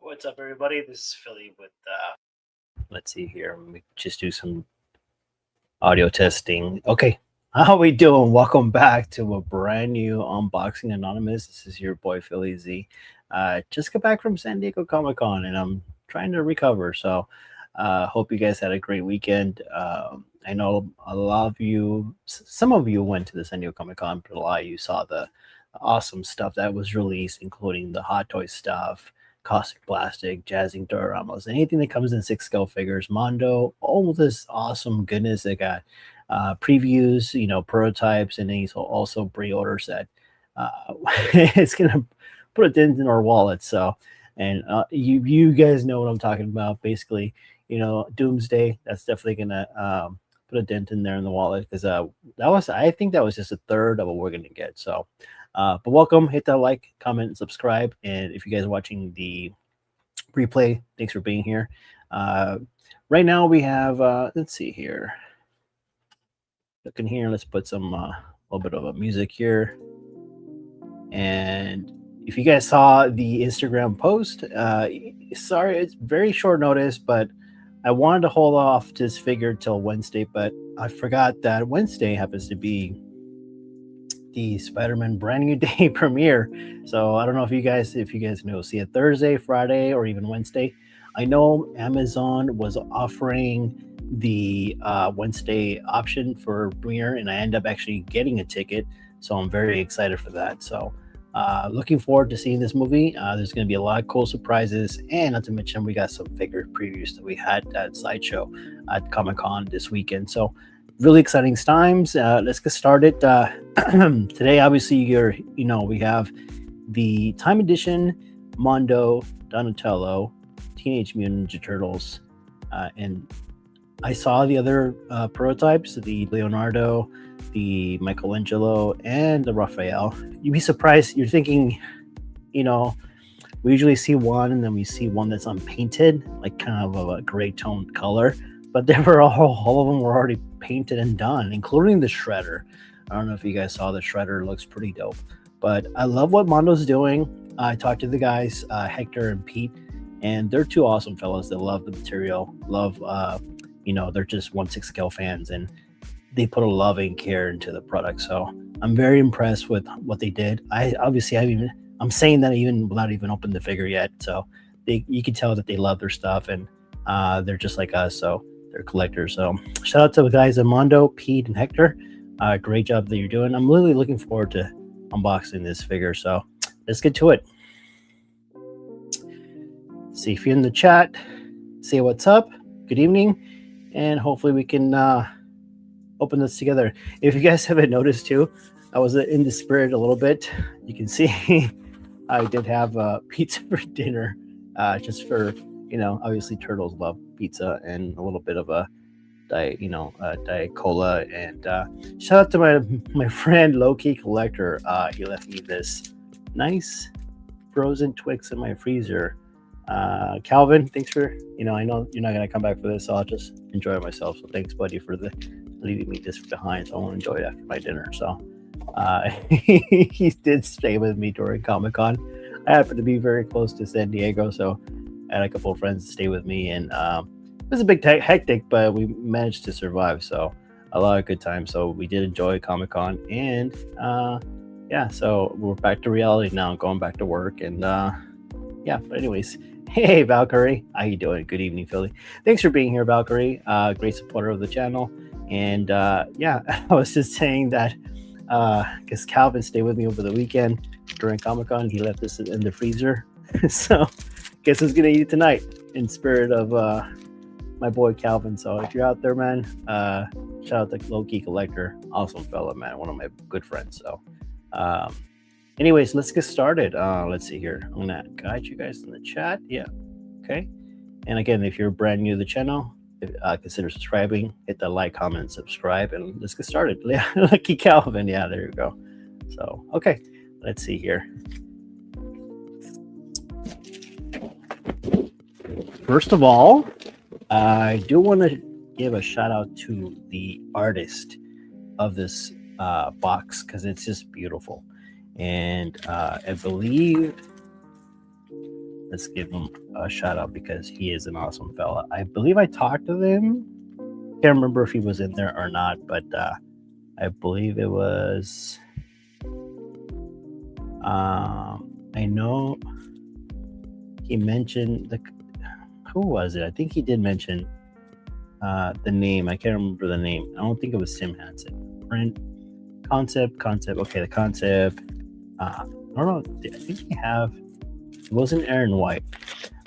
What's up, everybody? This is Philly with, let's see here. Let me just do some audio testing. Okay, how we doing? Welcome back to a brand new Unboxing Anonymous. This is your boy, Philly Z. Just got back from San Diego Comic-Con, and I'm trying to recover. So hope you guys had a great weekend. I know a lot of you, some of you went to the San Diego Comic-Con, but a lot of you saw the awesome stuff that was released, including the Hot Toy stuff, caustic plastic, jazzing dioramas, anything that comes in 6 scale figures, Mondo, all this awesome goodness. They got previews, prototypes, and then he's also pre-orders that it's gonna put a dent in our wallet. So, and you guys know what I'm talking about. Basically, Doomsday. That's definitely gonna put a dent in there in the wallet because I think that was just a third of what we're gonna get. So. But welcome, hit that like, comment, and subscribe. And if you guys are watching the replay, thanks for being here. Right now we have, let's see here. Looking here, let's put some little bit of a music here. And if you guys saw the Instagram post, sorry, it's very short notice, but I wanted to hold off this figure till Wednesday, but I forgot that Wednesday happens to be the Spider-Man brand new day premiere. So I don't know if you guys know, see it Thursday, Friday, or even Wednesday. I know Amazon was offering the Wednesday option for premiere, and I end up actually getting a ticket. So I'm very excited for that. So looking forward to seeing this movie. There's going to be a lot of cool surprises, and not to mention we got some figure previews that we had at Sideshow at Comic-Con this weekend. So really exciting times. Let's get started. Today, obviously, we have the Time Edition Mondo Donatello Teenage Mutant Ninja Turtles, and I saw the other prototypes: the Leonardo, the Michelangelo, and the Raphael. You'd be surprised. You're thinking, we usually see one, and then we see one that's unpainted, like kind of a gray tone color. But they were all of them were already painted and done, including the Shredder. I don't know if you guys saw the Shredder. Looks pretty dope. But I love what Mondo's doing. I talked to the guys, Hector and Pete, and they're two awesome fellows that love the material. Love, they're just 1/6 scale fans, and they put a love and care into the product. So I'm very impressed with what they did. I'm saying that even without even opening the figure yet. So you can tell that they love their stuff, and they're just like us. So they're collectors. So shout out to the guys at Mondo, Pete and Hector. Great job that you're doing. I'm really looking forward to unboxing this figure. So let's get to it. See if you're in the chat. Say what's up. Good evening. And hopefully we can open this together. If you guys haven't noticed too, I was in the spirit a little bit. You can see I did have pizza for dinner, just for, obviously turtles love pizza, and a little bit of a diet cola. And shout out to my friend Low Key Collector. He left me this nice frozen Twix in my freezer. Calvin, thanks for, I know you're not gonna come back for this, so I'll just enjoy myself. So thanks, buddy, for leaving me this behind. So I want to enjoy it after my dinner. So he did stay with me during Comic-Con. I happened to be very close to San Diego, so I had a couple of friends stay with me, and it was a bit hectic, but we managed to survive. So a lot of good times. So we did enjoy Comic-Con, and so we're back to reality now, going back to work, and but anyways, hey Valkyrie, how you doing? Good evening, Philly. Thanks for being here, Valkyrie. Great supporter of the channel. And I was just saying that because Calvin stayed with me over the weekend during Comic-Con. He left this in the freezer. So guess who's gonna eat it tonight, in spirit of my boy Calvin. So if you're out there, man, shout out to Low Key Collector. Awesome fella, man. One of my good friends. So anyways, let's get started. Let's see here. I'm gonna guide you guys in the chat. Yeah. Okay. And again, if you're brand new to the channel, consider subscribing, hit that like, comment, and subscribe, and let's get started. Lucky Calvin. Yeah, there you go. So okay, let's see here. First of all, I do want to give a shout out to the artist of this box, because it's just beautiful. And I believe let's give him a shout out because he is an awesome fella. I believe I talked to him. Can't remember if he was in there or not, but I believe it was. I know he mentioned who was it? I think he did mention the name. I can't remember the name. I don't think it was Tim Hansen. Print concept. Okay, the concept. I don't know. I think he have. It wasn't Aaron White.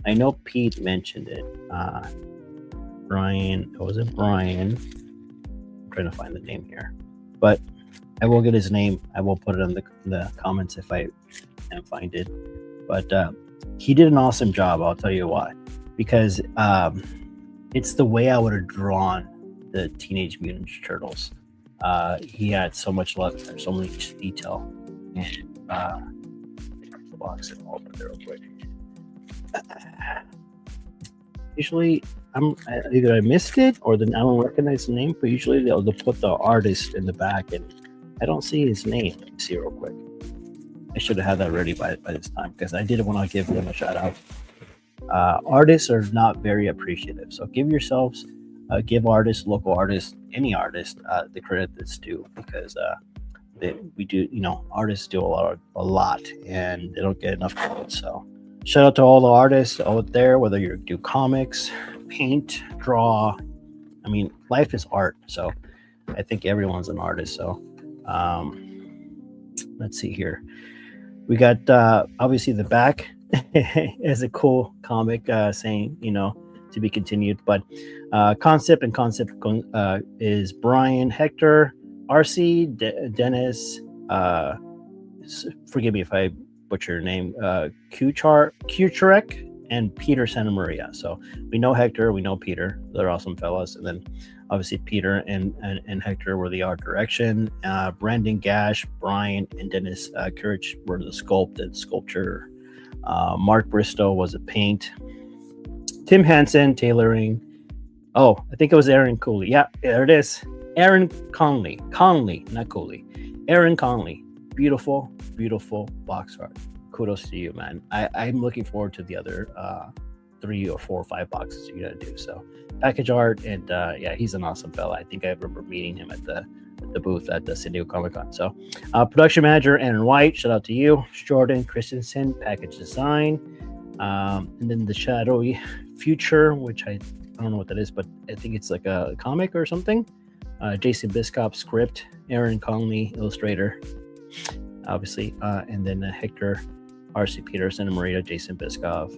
I know Pete mentioned it. Brian. It wasn't Brian. I'm trying to find the name here, but I will get his name. I will put it in the comments if I can find it. But he did an awesome job. I'll tell you why. Because it's the way I would have drawn the Teenage Mutant Ninja Turtles. He had so much love and so much detail. And the box and I'll open it real quick. Usually, either I missed it or then I don't recognize the name. But usually they'll put the artist in the back, and I don't see his name. Let me see real quick. I should have had that ready by this time because I didn't want to give them a shout out. Artists are not very appreciative, so give yourselves, give artists, local artists, any artist, the credit that's due because we do, artists do a lot, and they don't get enough credit. So, shout out to all the artists out there, whether you do comics, paint, draw. I mean, life is art, so I think everyone's an artist. So, let's see here. We got obviously the back is a cool comic saying, to be continued. But concept is Brian, Hector, RC, Dennis, forgive me if I butcher your name, Kucharek, and Peter Santamaria. So we know Hector, we know Peter. They're awesome fellas. And then obviously Peter and Hector were the art direction. Brandon Gash, Brian, and Dennis Courage were the sculpture. Mark Bristow was a paint. Tim Hansen tailoring. Oh, I think it was Aaron Cooley. Yeah, there it is. Aaron Conley, not Cooley. Aaron Conley. Beautiful box art. Kudos to you, man. I'm looking forward to the other 3 or 4 or 5 boxes you're gonna do. So package art, and he's an awesome fella. I think I remember meeting him at the booth at the San Diego Comic-Con. So production manager Aaron White, shout out to you. Jordan Christensen, package design, and then the shadowy future, which I don't know what that is, but I think it's like a comic or something. Jason Biscop, script. Aaron Conley, illustrator, obviously, and then Hector, RC Peter, Santamaria, Jason Biscoff,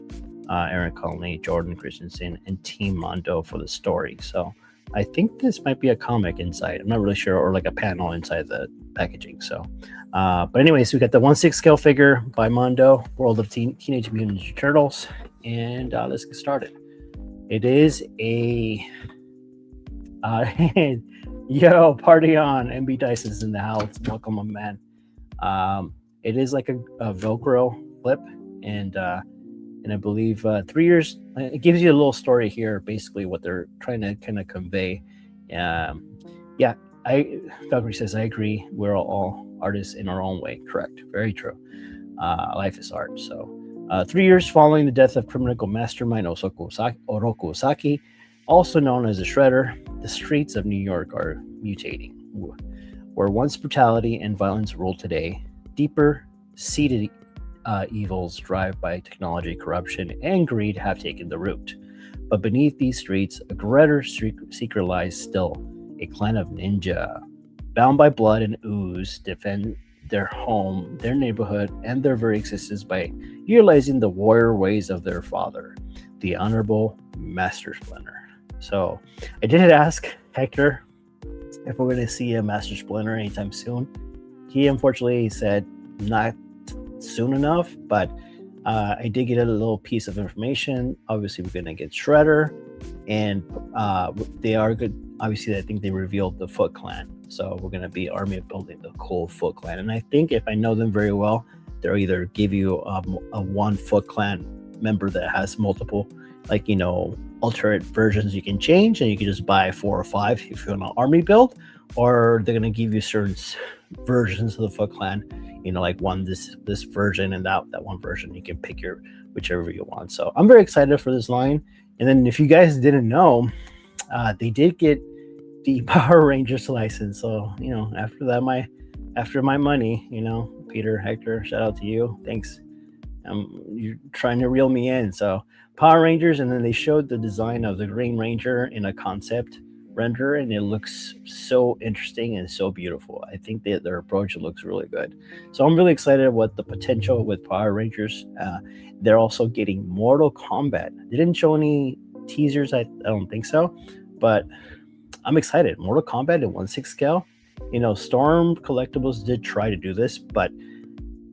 Aaron Conley, Jordan Christensen, and Team Mondo for the story. So I think this might be a comic inside. I'm not really sure, or like a panel inside the packaging. So, but anyways, we got the 1/6 scale figure by Mondo, World of Teenage Mutant Ninja Turtles, and let's get started. It is a yo, party on! MB Dyson's in the house. Welcome, my man. It is like a Velcro flip, and I believe 3 years. It gives you a little story here, basically what they're trying to kind of convey. Valkyrie says, I agree. We're all artists in our own way. Correct. Very true. Life is art. So 3 years following the death of criminal mastermind Oroku Saki, also known as the Shredder, the streets of New York are mutating. Where once brutality and violence rule today, deeper seated evils driven by technology, corruption, and greed have taken the root. But beneath these streets, a greater secret lies still. A clan of ninja, bound by blood and ooze, defend their home, their neighborhood, and their very existence by utilizing the warrior ways of their father, the Honorable Master Splinter. So I did ask Hector if we're going to see a Master Splinter anytime soon. He unfortunately said not soon enough, but I did get a little piece of information. Obviously, we're going to get Shredder, and they are good. Obviously, I think they revealed the Foot Clan, so we're going to be army building the cool Foot Clan. And I think if I know them very well, they'll either give you a one Foot Clan member that has multiple, alternate versions you can change, and you can just buy 4 or 5 if you want an army build, or they're going to give you certain versions of the Foot Clan like this version and that one version. You can pick your whichever you want. So I'm very excited for this line. And then if you guys didn't know, they did get the Power Rangers license. So after my money, Peter, Hector, shout out to you. Thanks. You're trying to reel me in. So Power Rangers, and then they showed the design of the Green Ranger in a concept render, and it looks so interesting and so beautiful. I think their approach looks really good. So I'm really excited what the potential with Power Rangers. They're also getting Mortal Kombat. They didn't show any teasers. I don't think so, but I'm excited. Mortal Kombat in 1/6 scale. Storm Collectibles did try to do this, but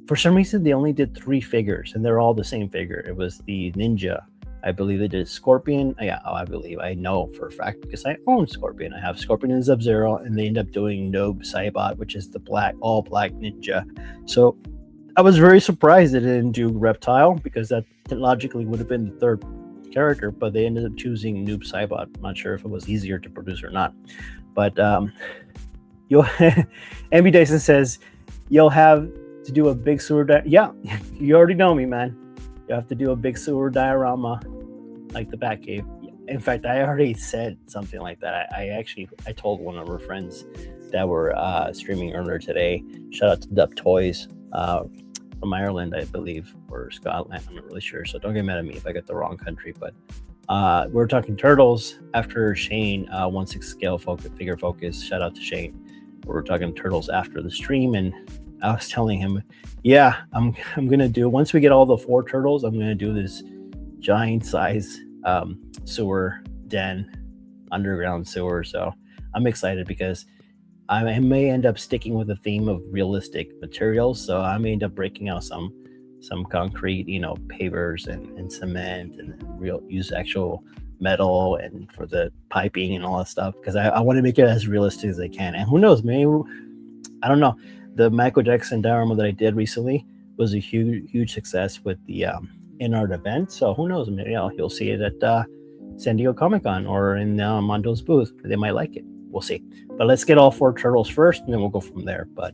for some reason they only did 3 figures, and they're all the same figure. It was the Ninja. I believe they did Scorpion. I know for a fact because I own Scorpion. I have Scorpion and Sub-Zero, and they end up doing Noob Saibot, which is the all black ninja. So I was very surprised they didn't do Reptile, because that logically would have been the 3rd character, but they ended up choosing Noob Saibot. I'm not sure if it was easier to produce or not. But MB Dyson says you'll have to do a big sewer yeah, you already know me, man. You have to do a big sewer diorama like the Batcave. In fact, I already said something like that. I told one of our friends that were streaming earlier today. Shout out to Dup Toys from Ireland, I believe, or Scotland. I'm not really sure. So don't get mad at me if I get the wrong country. But we're talking Turtles after Shane 1/6 scale figure focus. Shout out to Shane. We're talking Turtles after the stream, and I was telling him, yeah, I'm gonna do, once we get all the 4 turtles, I'm gonna do this giant size sewer den, underground sewer. So I'm excited because I may end up sticking with the theme of realistic materials. So I may end up breaking out some concrete, pavers and cement, and use actual metal and for the piping and all that stuff, because I want to make it as realistic as I can. And who knows, maybe, I don't know. The Michael Jackson diorama that I did recently was a huge success with the in-art event. So who knows? Maybe you'll see it at San Diego Comic-Con or in Mondo's booth. They might like it. We'll see. But let's get all 4 turtles first, and then we'll go from there. But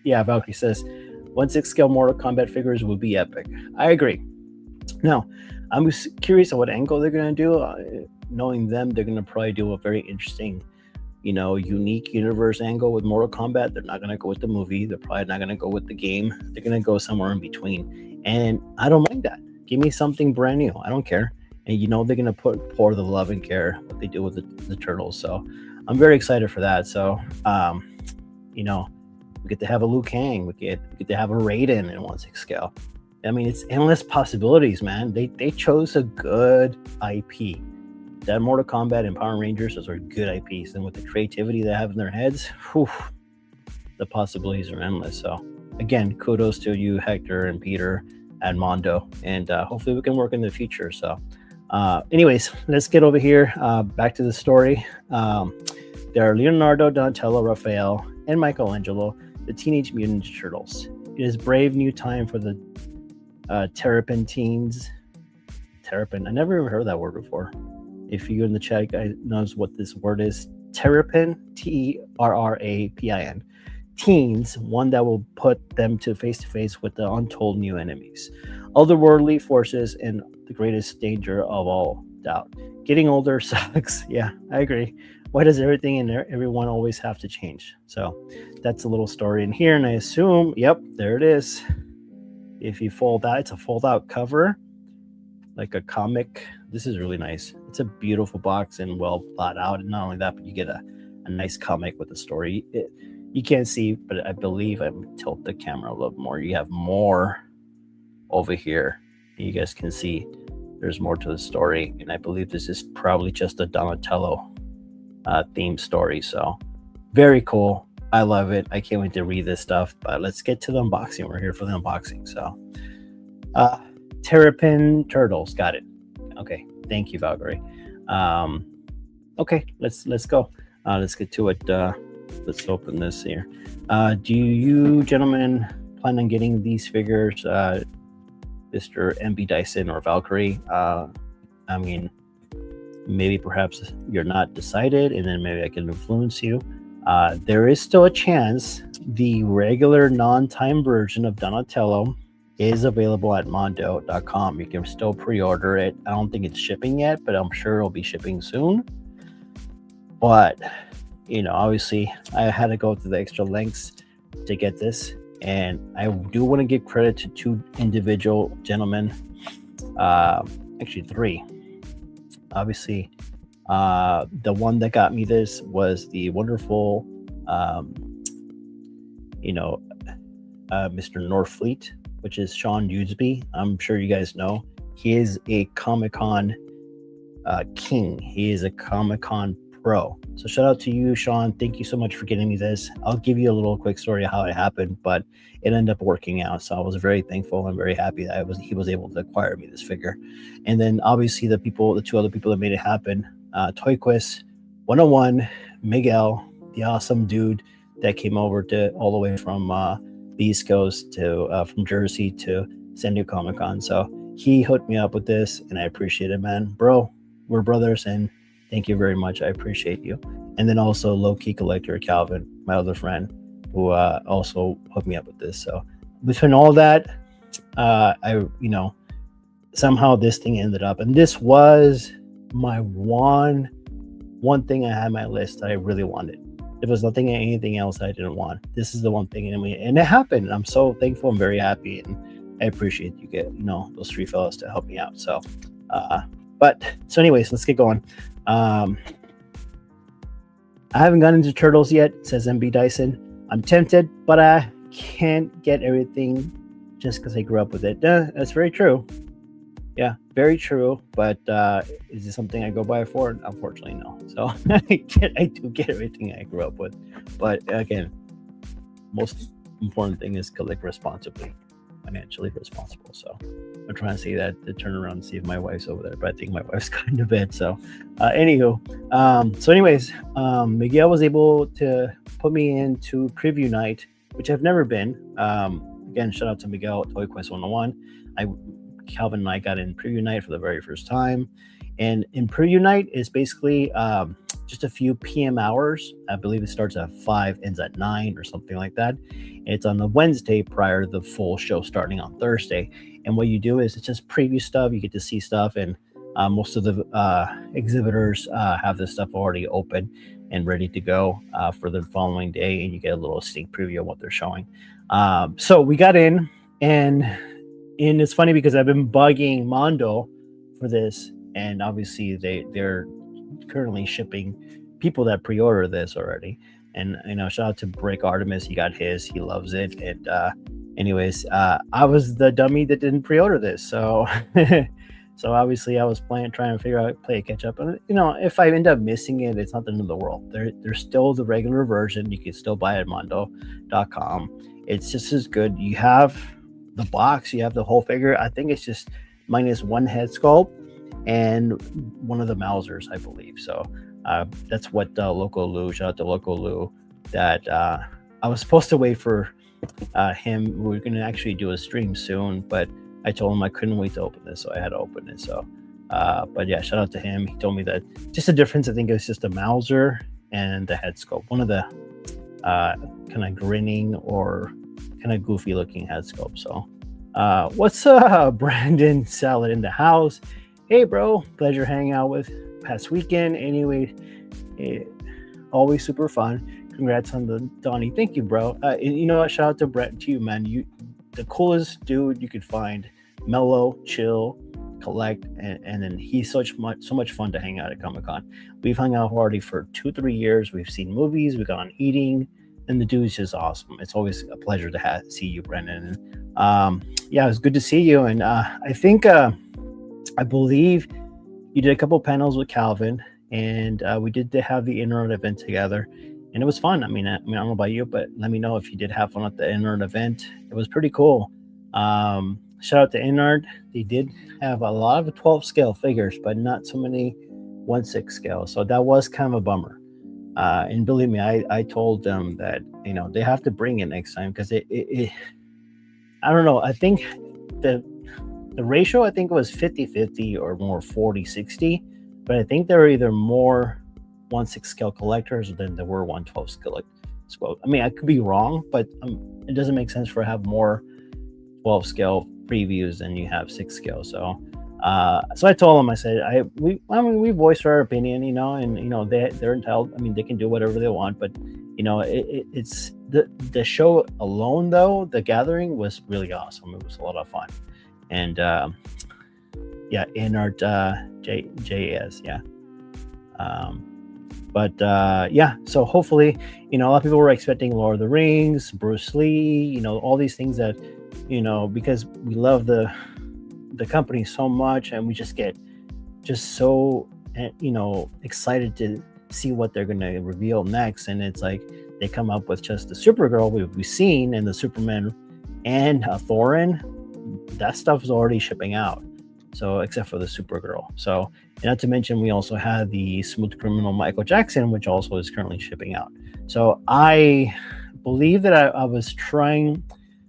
yeah, Valkyrie says 1/6 scale Mortal Kombat figures would be epic. I agree. Now, I'm curious on what angle they're going to do. Knowing them, they're going to probably do a very interesting, unique universe angle with Mortal Kombat. They're not going to go with the movie. They're probably not going to go with the game. They're going to go somewhere in between. And I don't mind that. Give me something brand new. I don't care. And they're going to pour the love and care what they do with the Turtles. So I'm very excited for that. So, we get to have a Liu Kang. We get to have a Raiden in 1/6 scale. I mean, it's endless possibilities, man. They chose a good IP. That Mortal Kombat and Power Rangers, those are good IPs. And with the creativity they have in their heads, the possibilities are endless. So again, kudos to you, Hector and Peter and Mondo. And hopefully we can work in the future. So anyways, let's get over here. Back to the story. There are Leonardo, Donatello, Raphael, and Michelangelo, the Teenage Mutant Ninja Turtles. It is brave new time for the Terrapin teens. Terrapin. I never even heard that word before. If you in the chat guys knows what this word is, Terrapin, Terrapin. Teens, one that will put them to face with the untold new enemies, otherworldly forces, and the greatest danger of all doubt. Getting older sucks. Yeah, I agree. Why does everything and everyone always have to change? So that's a little story in here, and I assume, yep, there it is. If you fold out, it's a fold-out cover, like a comic. This is really nice. It's a beautiful box and well thought out. And not only that, but you get a nice comic with a story. You can't see, but I believe I'm tilt the camera a little more. You have more over here. You guys can see there's more to the story. And I believe this is probably just a Donatello themed story. So very cool. I love it. I can't wait to read this stuff, but let's get to the unboxing. We're here for the unboxing. So Terrapin Turtles, got it. Okay, thank you, Valkyrie. Okay, let's go. Let's get to it. Let's open this here. Do you gentlemen plan on getting these figures, Mr. MB Dyson or Valkyrie? I mean, maybe perhaps you're not decided, and then maybe I can influence you. There is still a chance The regular non-time version of Donatello is available at Mondo.com. You can still pre-order it. I don't think it's shipping yet, but I'm sure it'll be shipping soon. But, obviously, I had to go through the extra lengths to get this. And I do want to give credit to two individual gentlemen, actually three. Obviously, the one that got me this was the wonderful, Mr. Norfleet, which is Sean Usby. I'm sure you guys know. He is a Comic-Con king. He is a Comic-Con pro. So shout out to you, Sean. Thank you so much for getting me this. I'll give you a little quick story of how it happened, but it ended up working out. So I was very thankful and very happy that he was able to acquire me this figure. And then obviously the two other people that made it happen, Toy Quest 101, Miguel, the awesome dude that came over all the way from the East Coast to from Jersey to San Diego Comic-Con. So he hooked me up with this, and I appreciate it, man. Bro, we're brothers, and thank you very much. I appreciate you. And then also low-key collector Calvin, my other friend, who also hooked me up with this. So between all that, somehow this thing ended up, and this was my one thing I had on my list that I really wanted. There was anything else I didn't want. This is the one thing, and it happened. I'm so thankful and very happy, and I appreciate you those three fellas to help me out. So, anyways, let's get going. I haven't gotten into Turtles yet, says MB Dyson. I'm tempted, but I can't get everything just because I grew up with it. That's very true. Yeah, very true. But is it something I go by for? Unfortunately, no. So I do get everything I grew up with. But again, most important thing is collect responsibly, financially responsible. So I'm trying to say that to turn around and see if my wife's over there, but I think my wife's going to bed. So anyways, Miguel was able to put me into preview night, which I've never been. Again, shout out to Miguel at Toy Quest 101. Calvin and I got in preview night for the very first time, and in preview night is basically just a few PM hours. I believe it starts at 5, ends at 9 or something like that. And it's on the Wednesday prior to the full show starting on Thursday. And what you do is it's just preview stuff. You get to see stuff, and most of the exhibitors have this stuff already open and ready to go for the following day, and you get a little sneak preview of what they're showing. So we got in, and it's funny because I've been bugging Mondo for this, and obviously they're currently shipping people that pre-order this already. And shout out to Break Artemis, he got his, he loves it. And anyways, I was the dummy that didn't pre-order this, so so obviously I was trying to play catch up. And if I end up missing it, it's not the end of the world. There's still the regular version. You can still buy it at Mondo.com. It's just as good. You have the box, you have the whole figure. I think it's just minus one head sculpt and one of the Mausers, I believe. So that's what Loco Lou, shout out to Loco Lou, that I was supposed to wait for him. We were going to actually do a stream soon, but I told him I couldn't wait to open this, so I had to open it. So but yeah, shout out to him. He told me that just the difference, I think it's just the Mauser and the head sculpt, one of the kind of grinning or kind of goofy looking head sculpt. So what's Brandon Salad in the house? Hey bro, pleasure hanging out with past weekend. Anyway, always super fun. Congrats on the Donnie. Thank you, bro. You know what, shout out to Brett, to you, man. You the coolest dude you could find. Mellow, chill, collect, and then he's so much fun to hang out at Comic-Con. We've hung out already for 2-3 years. We've seen movies, we've gone eating, and the dude's just awesome. It's always a pleasure to see you, Brendan. And yeah, it was good to see you. And I think I believe you did a couple panels with Calvin, and we did have the internet event together, and it was fun. I mean, I don't know about you, but let me know if you did have fun at the internet event. It was pretty cool. Shout out to Inard. They did have a lot of 12 scale figures, but not so many 1/6 scale. So that was kind of a bummer. And believe me, I told them that, they have to bring it next time, because it I don't know. I think the ratio, I think it was 50-50 or more 40-60, but I think there were either more 1/6 scale collectors than there were 1/12 scale. scale. I mean, I could be wrong, but it doesn't make sense for have more 12 scale previews than you have 6 scale. So I told them, I said, we voiced our opinion, and they're entitled. I mean, they can do whatever they want, but it's the show alone, though. The gathering was really awesome. It was a lot of fun, and Inart JAS, yeah. So hopefully, a lot of people were expecting Lord of the Rings, Bruce Lee, all these things that, because we love the company so much, and we just get so excited to see what they're going to reveal next. And it's like they come up with just the Supergirl we've seen, and the Superman and Thorin. That stuff is already shipping out, so except for the Supergirl. So, and not to mention, we also have the Smooth Criminal Michael Jackson, which also is currently shipping out. So I believe that I was trying.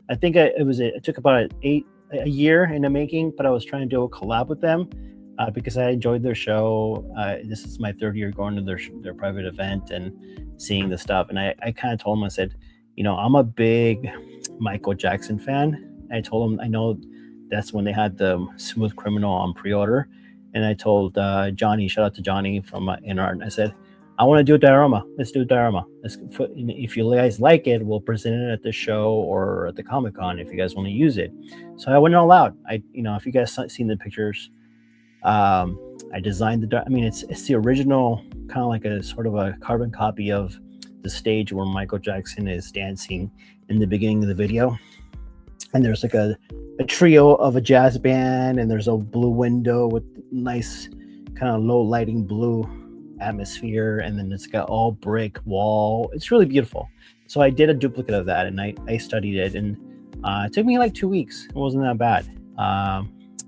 I think it took about a year in the making, but I was trying to do a collab with them because I enjoyed their show. This is my third year going to their private event and seeing the stuff. And I kind of told them, I said, I'm a big Michael Jackson fan. I told them, I know that's when they had the Smooth Criminal on pre-order. And I told Johnny, shout out to Johnny from Inart, I said, I want to do a diorama. Let's do a diorama. If you guys like it, we'll present it at the show or at the Comic-Con if you guys want to use it. So I went all out. If you guys seen the pictures, I designed it's the original, kind of like a sort of a carbon copy of the stage where Michael Jackson is dancing in the beginning of the video. And there's like a trio of a jazz band, and there's a blue window with nice kind of low lighting blue atmosphere, and then it's got all brick wall. It's really beautiful. So I did a duplicate of that, and I studied it, and it took me like 2 weeks. It wasn't that bad,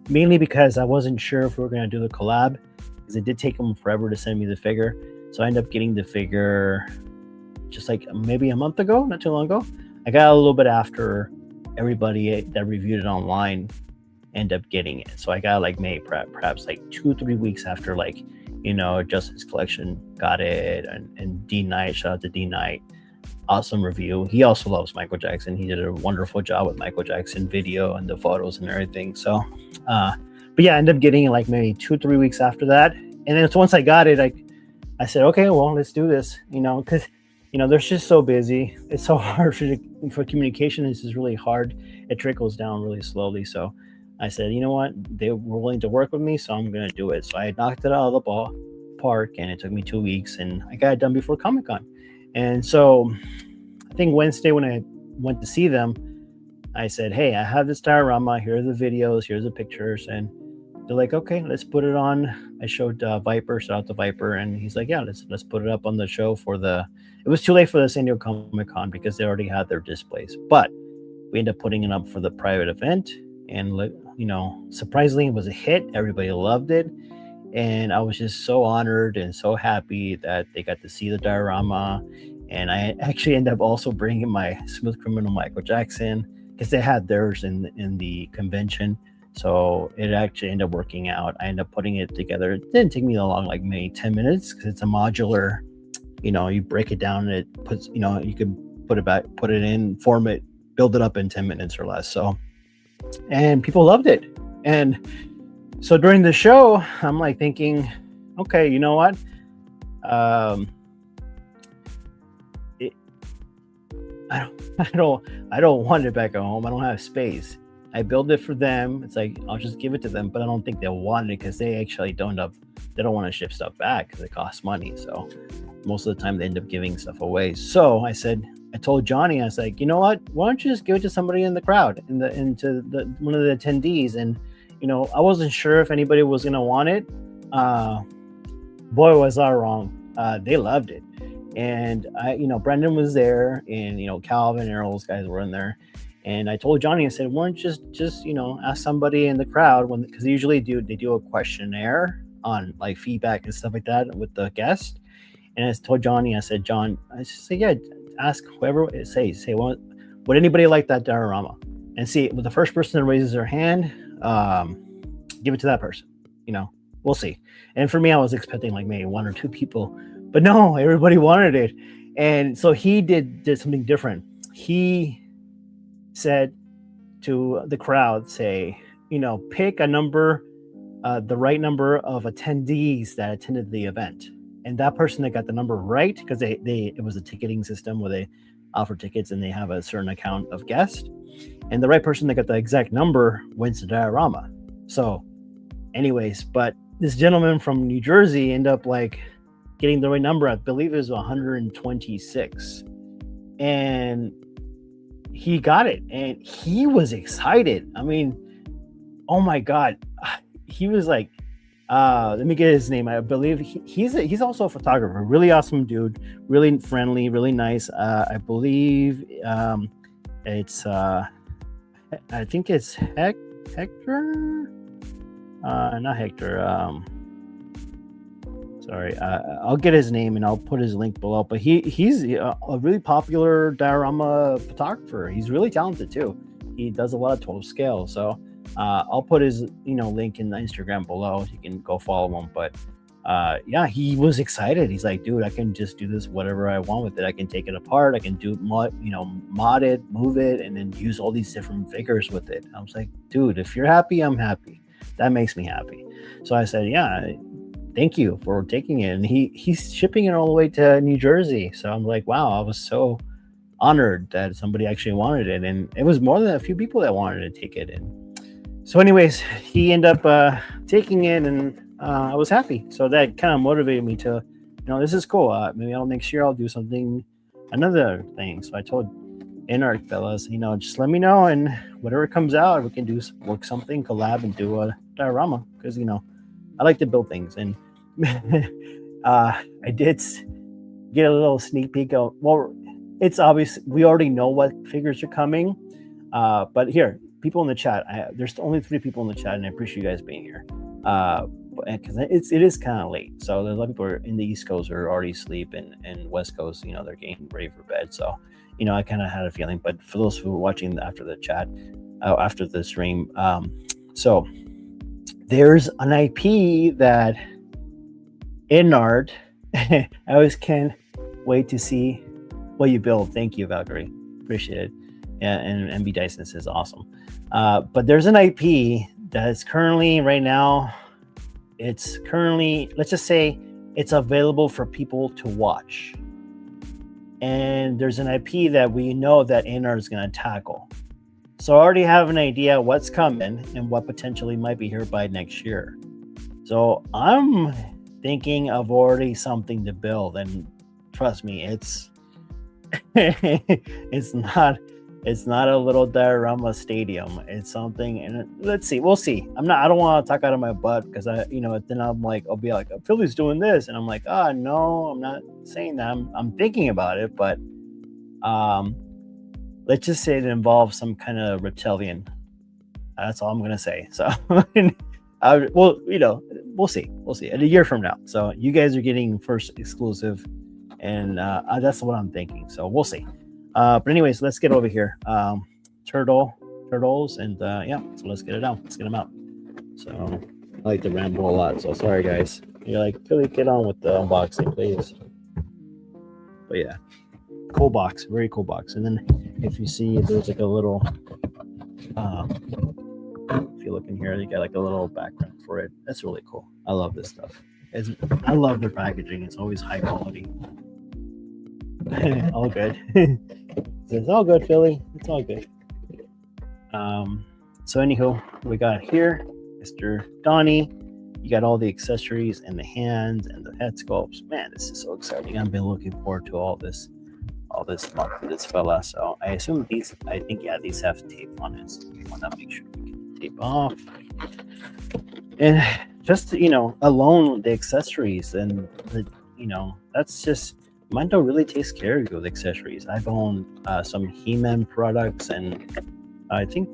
mainly because I wasn't sure if we were going to do the collab, because it did take them forever to send me the figure. So I ended up getting the figure just like maybe a month ago, not too long ago. I got a little bit after everybody that reviewed it online ended up getting it. So I got like maybe perhaps like 2-3 weeks after, like, Justice Collection got it, and D Knight, shout out to D Knight, awesome review. He also loves Michael Jackson. He did a wonderful job with Michael Jackson video and the photos and everything. So but yeah, I ended up getting it like maybe 2-3 weeks after that. And then once I got it, I said, okay, well, let's do this, because they're just so busy. It's so hard for communication. This is really hard. It trickles down really slowly. So I said, you know what? They were willing to work with me, so I'm going to do it. So I knocked it out of the ballpark, and it took me 2 weeks, and I got it done before Comic-Con. And so I think Wednesday when I went to see them, I said, hey, I have this diorama. Here are the videos. Here's the pictures. And they're like, okay, let's put it on. I showed Viper, shout out to Viper, and he's like, yeah, let's put it up on the show for the. It was too late for the San Diego Comic-Con because they already had their displays, but we ended up putting it up for the private event, and surprisingly, it was a hit. Everybody loved it, and I was just so honored and so happy that they got to see the diorama. And I actually ended up also bringing my Smooth Criminal Michael Jackson because they had theirs in the convention. So it actually ended up working out. I ended up putting it together. It didn't take me that long, like maybe 10 minutes, because it's a modular, you break it down and it puts, you could put it back, put it in, form it, build it up in 10 minutes or less. So, and people loved it. And so during the show, I'm like thinking, okay, you know what? I don't want it back at home. I don't have space. I build it for them. It's like, I'll just give it to them, but I don't think they'll want it because they actually don't want to ship stuff back because it costs money. So most of the time they end up giving stuff away. So I told Johnny, I was like, you know what? Why don't you just give it to somebody in the crowd, into one of the attendees? And, I wasn't sure if anybody was going to want it. Boy, was I wrong. They loved it. And Brendan was there, and, Calvin and Errol, those guys were in there. And I told Johnny, I said, why don't you just ask somebody in the crowd, because they usually they do a questionnaire on like feedback and stuff like that with the guest. And I told Johnny, I said, John, I just say, yeah, ask whoever say, would anybody like that diorama? And see, with the first person that raises their hand, give it to that person. We'll see. And for me, I was expecting like maybe 1 or 2 people, but no, everybody wanted it. And so he did something different. He said to the crowd, say, pick a number, the right number of attendees that attended the event. And that person that got the number right, because it was a ticketing system where they offer tickets and they have a certain account of guests. And the right person that got the exact number wins the diorama. So anyways, but this gentleman from New Jersey ended up getting the right number. I believe it was 126. And he got it. And he was excited. I mean, oh my God. He was like, let me get his name. I believe he's also a photographer. Really awesome dude. Really friendly, really nice. I believe it's I think it's Hector. Not Hector. Sorry. I'll get his name and I'll put his link below. But he's a really popular diorama photographer. He's really talented too. He does a lot of 12 scale. So I'll put his link in the Instagram below. You can go follow him. But yeah, he was excited. He's like, dude, I can just do this whatever I want with it. I can take it apart. I can do mod it, move it, and then use all these different figures with it. I was like, dude, if you're happy, I'm happy. That makes me happy. So I said, yeah, thank you for taking it. And he's shipping it all the way to New Jersey. So I'm like, wow, I was so honored that somebody actually wanted it. And it was more than a few people that wanted to take it. And so anyways, he ended up taking it, and I was happy. So that kind of motivated me to, this is cool. Maybe next year I'll do another thing. So I told InArt fellas, just let me know, and whatever comes out, we can work something, collab, and do a diorama. Because, I like to build things. And I did get a little sneak peek of, well, it's obvious we already know what figures are coming. But here, people in the chat, there's only 3 people in the chat, and I appreciate you guys being here. Because it is kind of late, so there's a lot of people in the East Coast are already asleep, and West Coast, they're getting ready for bed. So, I kind of had a feeling. But for those who are watching after the chat, after the stream, so there's an IP that InArt. I always can't wait to see what you build. Thank you, Valkyrie. Appreciate it. Yeah, and MB Dyson is awesome. But there's an IP that is currently right now. Let's just say it's available for people to watch. And there's an IP that we know that InArt is going to tackle. So I already have an idea what's coming and what potentially might be here by next year. So I'm thinking of already something to build. And trust me, it's it's not a little diorama stadium. It's something, and let's see. We'll see. I don't want to talk out of my butt, because then I'll be like, Philly's doing this, and I'm like, no, I'm not saying that. I'm thinking about it, but let's just say it involves some kind of reptilian. That's all I'm gonna say. So, we'll see. We'll see. In a year from now. So you guys are getting first exclusive, and that's what I'm thinking. So we'll see. But anyways, let's get over here. Turtles, and yeah, so let's get it out. Let's get them out. So I like to ramble a lot, so sorry guys. You're like, Philly, get on with the unboxing, please. But yeah, cool box, very cool box. And then if you see, there's like a little, if you look in here, they got like a little background for it. That's really cool. I love this stuff. I love their packaging. It's always high quality. All good. It's all good, Philly. It's all good. So anywho, we got here Mr. Donnie. You got all the accessories and the hands and the head sculpts. Man, this is so exciting. I've been looking forward to all this month for this fella. So I assume these have tape on it. So we want to make sure we can tape off. And just alone the accessories and that's just, Mondo really takes care of you with accessories. I've owned some He-Man products, and I think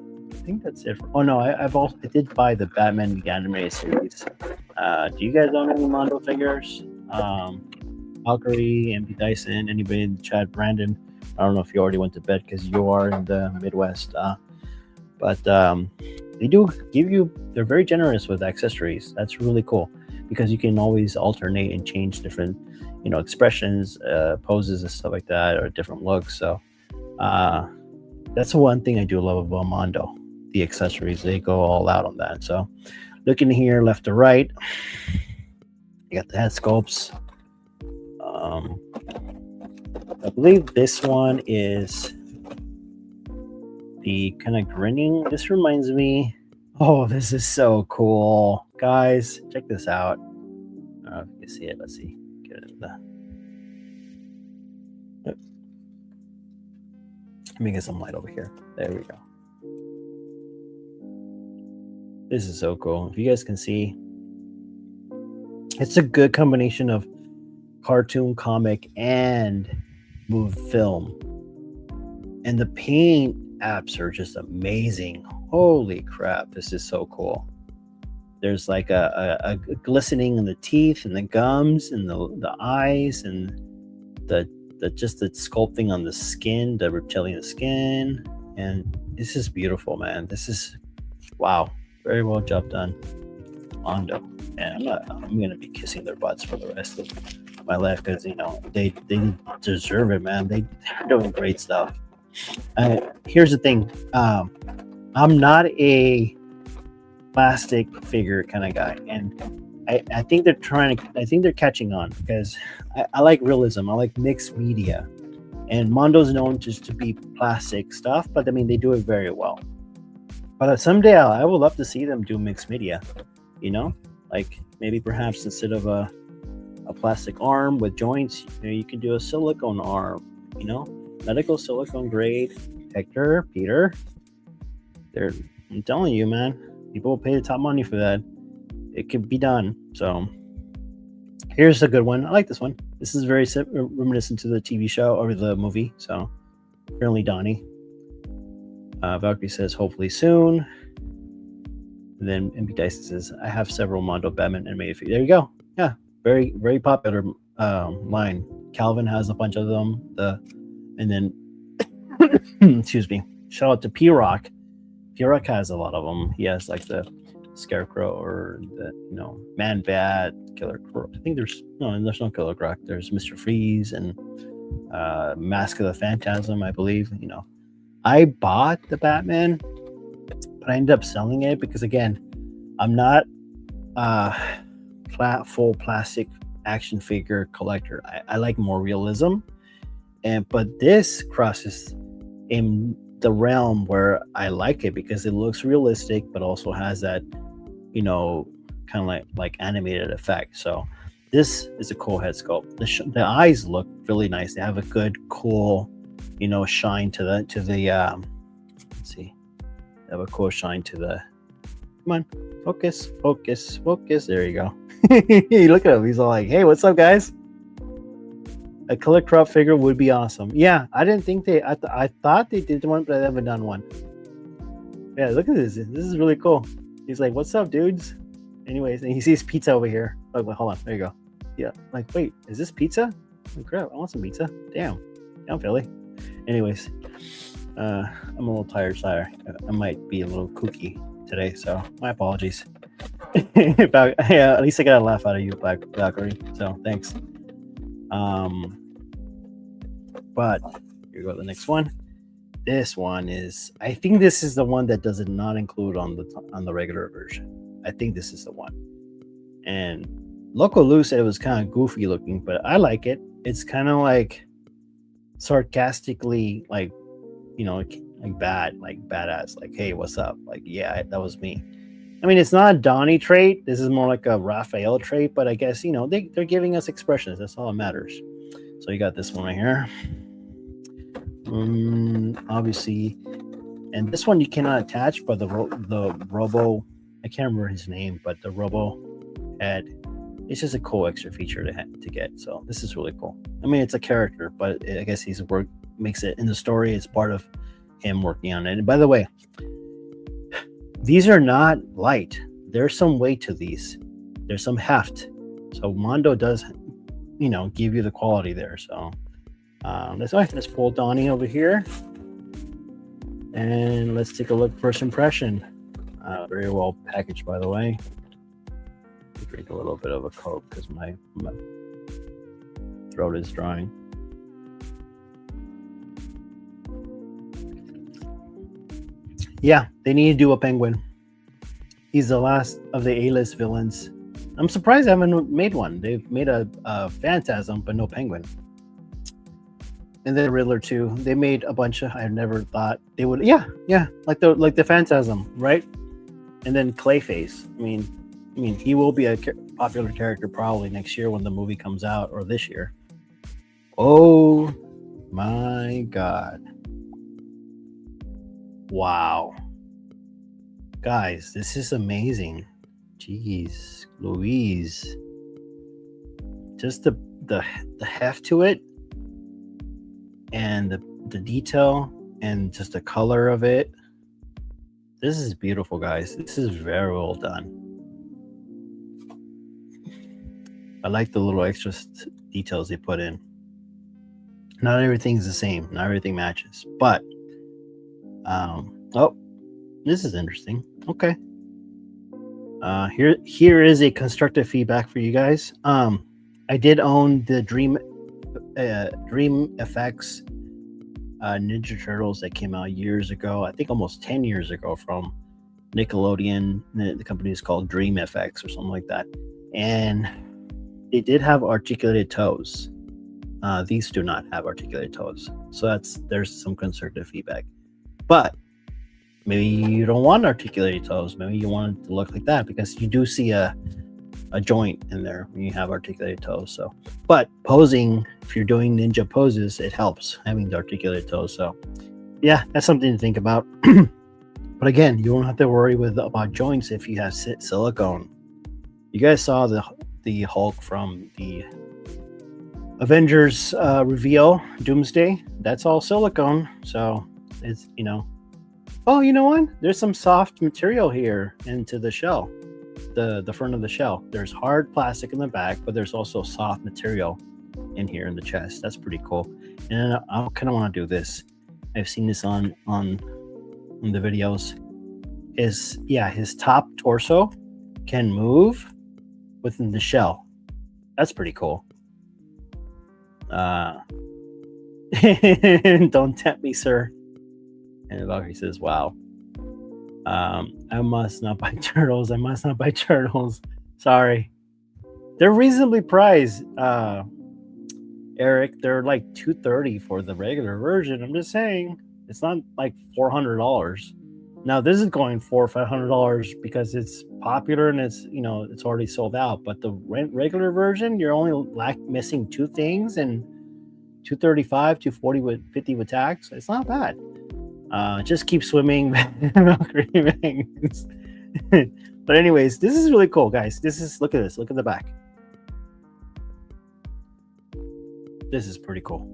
that's it. Oh no, I did buy the Batman the Animated Series. Do you guys own any Mondo figures? Valkyrie, MB Dyson, anybody in the chat? Brandon, I don't know if you already went to bed because you are in the Midwest. But they do they're very generous with accessories. That's really cool, because you can always alternate and change different expressions, poses, and stuff like that, or different looks. So that's the one thing I do love about Mondo. The accessories, they go all out on that. So looking here, left to right, you got the head sculpts. I believe this one is the kind of grinning. This reminds me. Oh, this is so cool, guys! Check this out. If you can see it, let's see. Get it in the. Let me get some light over here. There we go. This is so cool. If you guys can see, it's a good combination of cartoon, comic, and move film. And the paint apps are just amazing. Holy crap, this is so cool. There's like a glistening in the teeth and the gums and the eyes and the just the sculpting on the skin, the reptilian skin. And this is beautiful, man. This is, wow, very well job done, Mondo. And I'm gonna be kissing their butts for the rest of my life, because they deserve it, man. They're doing great stuff. Here's the thing, I'm not a plastic figure kind of guy, and I think they're catching on, because I like realism. I like mixed media, and Mondo's known just to be plastic stuff, but I mean, they do it very well. But someday I would love to see them do mixed media, like maybe perhaps instead of a plastic arm with joints, you can do a silicone arm, medical silicone grade. Hector, Peter, I'm telling you, man, people will pay the top money for that. It can be done. So here's a good one. I like this one. This is very reminiscent to the TV show or the movie. So apparently Donnie. Valkyrie says hopefully soon. And then MB Dyson says, I have several Mondo Batman animated figures. There you go. Yeah, very, very popular line. Calvin has a bunch of them. And then excuse me, shout out to P-Rock. P-Rock has a lot of them. He has like the Scarecrow or the Man Bat, Killer Croc. I think there's no Killer Croc. There's Mr. Freeze and Mask of the Phantasm, I believe. I bought the Batman, but I ended up selling it because, again, I'm not full plastic action figure collector. I like more realism, but this crosses in the realm where I like it because it looks realistic, but also has that, kind of like animated effect. So this is a cool head sculpt. The eyes look really nice. They have a good, cool, shine to the. Let's see. They have a cool shine to the. Come on, focus. There you go. Look at him. He's all like, "Hey, what's up, guys?" A Killer Croc figure would be awesome. Yeah, I didn't think I thought they did one, but I haven't done one. Yeah, look at this. This is really cool. He's like, "What's up, dudes?" Anyways, and he sees pizza over here. Oh, wait, hold on. There you go. Yeah, like, wait, is this pizza? Oh, crap, I want some pizza. Damn, Philly. Anyways, I'm a little tired. Sorry, I might be a little kooky today, so my apologies. Yeah, at least I got a laugh out of you, Valkyrie. So thanks. But here we go. The next one. This one is. I think this is the one that does not include on the regular version. I think this is the one. And Loco Lou said it was kind of goofy looking, but I like it. It's kind of like sarcastically, like badass, like, hey, what's up? Like, yeah, that was me. I mean, it's not a Donnie trait. This is more like a Raphael trait, but I guess, they're giving us expressions. That's all that matters. So you got this one right here. Obviously, and this one you cannot attach, but the Robo, I can't remember his name, but the Robo head, it's just a cool extra feature to get. So this is really cool. I mean, it's a character, but I guess he's makes it in the story. It's part of him working on it. And by the way, these are not light. There's some weight to these. There's some heft. So Mondo does, give you the quality there. So let's pull Donnie over here. And let's take a look. First impression. Very well packaged, by the way. Drink a little bit of a Coke because my wrote his drawing. Yeah, they need to do a Penguin. He's the last of the A-list villains. I'm surprised they haven't made one. They've made a Phantasm, but no Penguin. And then Riddler too. They made a bunch of. I never thought they would. Yeah, like the Phantasm, right? And then Clayface. I mean, he will be a popular character probably next year when the movie comes out, or this year. Oh my God! Wow, guys, this is amazing. Jeez, Louise, just the heft to it, and the detail, and just the color of it. This is beautiful, guys. This is very well done. I like the little extra details they put in. Not everything's the same. Not everything matches. But, oh, this is interesting. Okay. Here is a constructive feedback for you guys. I did own the Dream FX Ninja Turtles that came out years ago. I think almost 10 years ago from Nickelodeon. The company is called Dream FX or something like that. And they did have articulated toes. These do not have articulated toes. So there's some constructive feedback. But maybe you don't want articulated toes. Maybe you want it to look like that, because you do see a joint in there when you have articulated toes. So, but posing, if you're doing ninja poses, it helps having the articulated toes. So yeah, that's something to think about. But again, you won't have to worry about joints if you have silicone. You guys saw the Hulk from the Avengers reveal, Doomsday. That's all silicone. So it's, oh, you know what? There's some soft material here into the shell, the front of the shell. There's hard plastic in the back, but there's also soft material in here in the chest. That's pretty cool. And I kind of want to do this. I've seen this on the videos. His top torso can move within the shell. That's pretty cool. Don't tempt me, sir. And Valkyrie says, wow. I must not buy turtles. Sorry. They're reasonably priced, Eric. They're like $230 for the regular version. I'm just saying, it's not like $400. Now this is going $400 or $500 because it's popular and it's it's already sold out. But the regular version, you're only missing two things, and $235, $240 with $50 with tax. It's not bad. Just keep swimming. But anyways, this is really cool, guys. Look at this. Look at the back. This is pretty cool.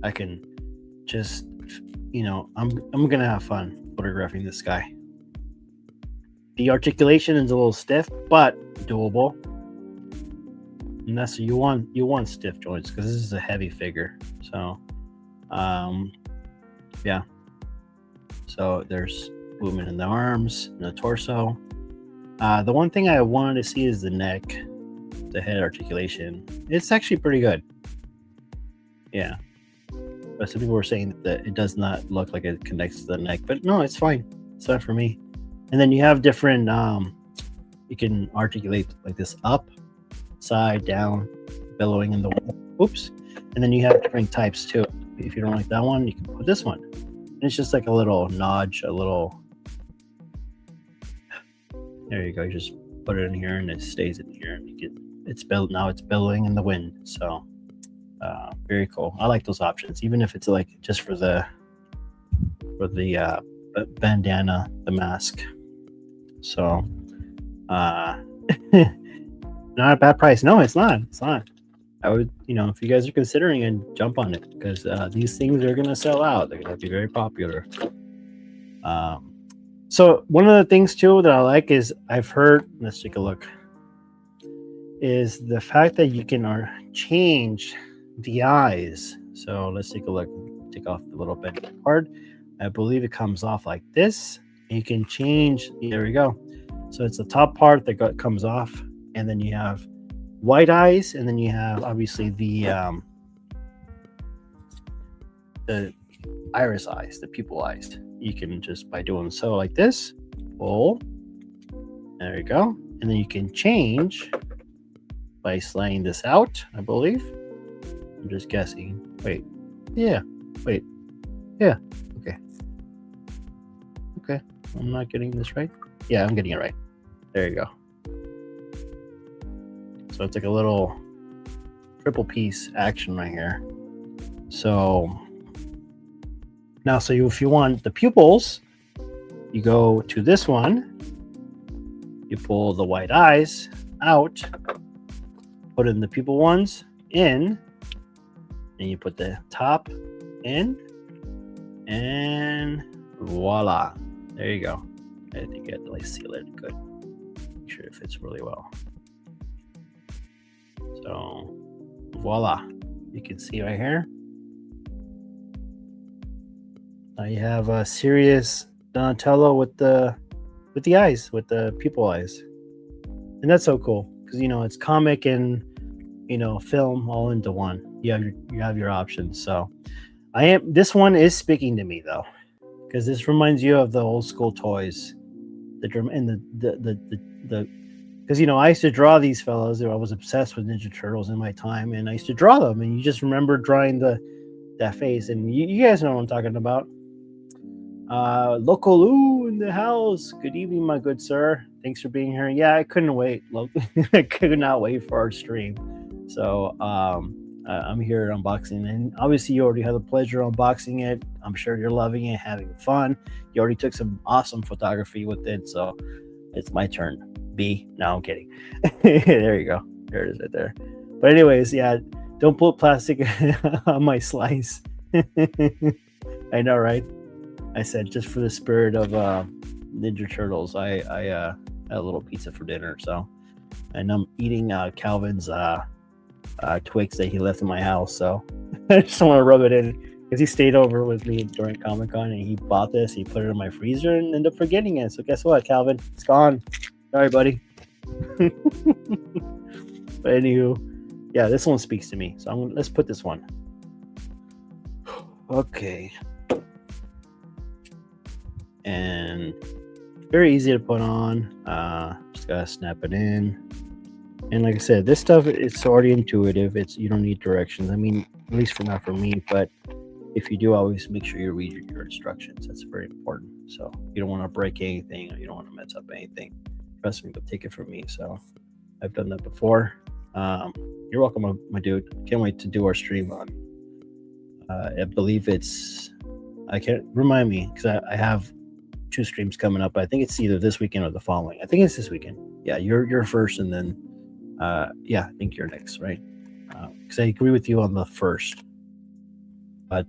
I can just, I'm gonna have fun photographing this guy. The articulation is a little stiff, but doable. And that's you want stiff joints, because this is a heavy figure. So, yeah. So there's movement in the arms, and the torso. The one thing I wanted to see is the neck, the head articulation. It's actually pretty good. Yeah. But some people were saying that it does not look like it connects to the neck, but no, it's fine. It's not for me. And then you have different, you can articulate like this: up, side, down, billowing in the wind. Oops. And then you have different types too. If you don't like that one, you can put this one. And it's just like a little notch, there you go. You just put it in here and it stays in here. And now it's billowing in the wind. So very cool. I like those options, even if it's like just for the bandana, the mask. So not a bad price. No, it's not. I would, if you guys are considering it, jump on it, because these things are going to sell out. They're going to be very popular. So one of the things too that I like is I've heard, let's take a look, is the fact that you can change the eyes. So let's take a look. Take off the little bit card. I believe it comes off like this. You can change. There we go. So it's the top part that comes off, and then you have white eyes, and then you have obviously the iris eyes, the pupil eyes. You can just, by doing so like this, pull. There you go. And then you can change by sliding this out, I believe. I'm just guessing. Wait. Yeah. Wait. Yeah. Okay. Okay. I'm not getting this right. Yeah, I'm getting it right. There you go. So it's like a little triple piece action right here. So now, if you want the pupils, you go to this one, you pull the white eyes out, put in the pupil ones in, and you put the top in, and voila. There you go. I think I had to like seal it good. Make sure it fits really well. So voila. You can see right here. Now you have a serious Donatello with the eyes, with the pupil eyes. And that's so cool because it's comic and film all into one. You have your options. So this one is speaking to me though, because this reminds you of the old school toys. And because I used to draw these fellows. I was obsessed with Ninja Turtles in my time, and I used to draw them. And you just remember drawing that face, and you guys know what I'm talking about. Local Lou in the house. Good evening, my good sir. Thanks for being here. Yeah, I couldn't wait. I could not wait for our stream. So I'm here unboxing, and obviously you already had the pleasure of unboxing it. I'm sure you're loving it, having fun. You already took some awesome photography with it, so it's my turn. B. No, I'm kidding. There you go. There it is right there. But anyways, yeah, don't put plastic on my slice. I know, right? I said just for the spirit of Ninja Turtles, I had a little pizza for dinner. So, and I'm eating Calvin's Twix that he left in my house. So I just want to rub it in because he stayed over with me during Comic-Con and he bought this. He put it in my freezer and ended up forgetting it. So guess what, Calvin? It's gone. Sorry, buddy. But anywho, yeah, this one speaks to me. So let's put this one. Okay. And very easy to put on. Just gotta snap it in. And like I said, this stuff, it's already intuitive. You don't need directions. I mean, at least not for me, but if you do, always make sure you read your instructions. That's very important. So you don't want to break anything, or you don't want to mess up anything. Trust me, but take it from me. So I've done that before. You're welcome, my dude. Can't wait to do our stream on. I believe I can't remind me because I have 2 streams coming up. I think it's either this weekend or the following. I think it's this weekend. Yeah, you're first, and then I think you're next, right? Because I agree with you on the first. But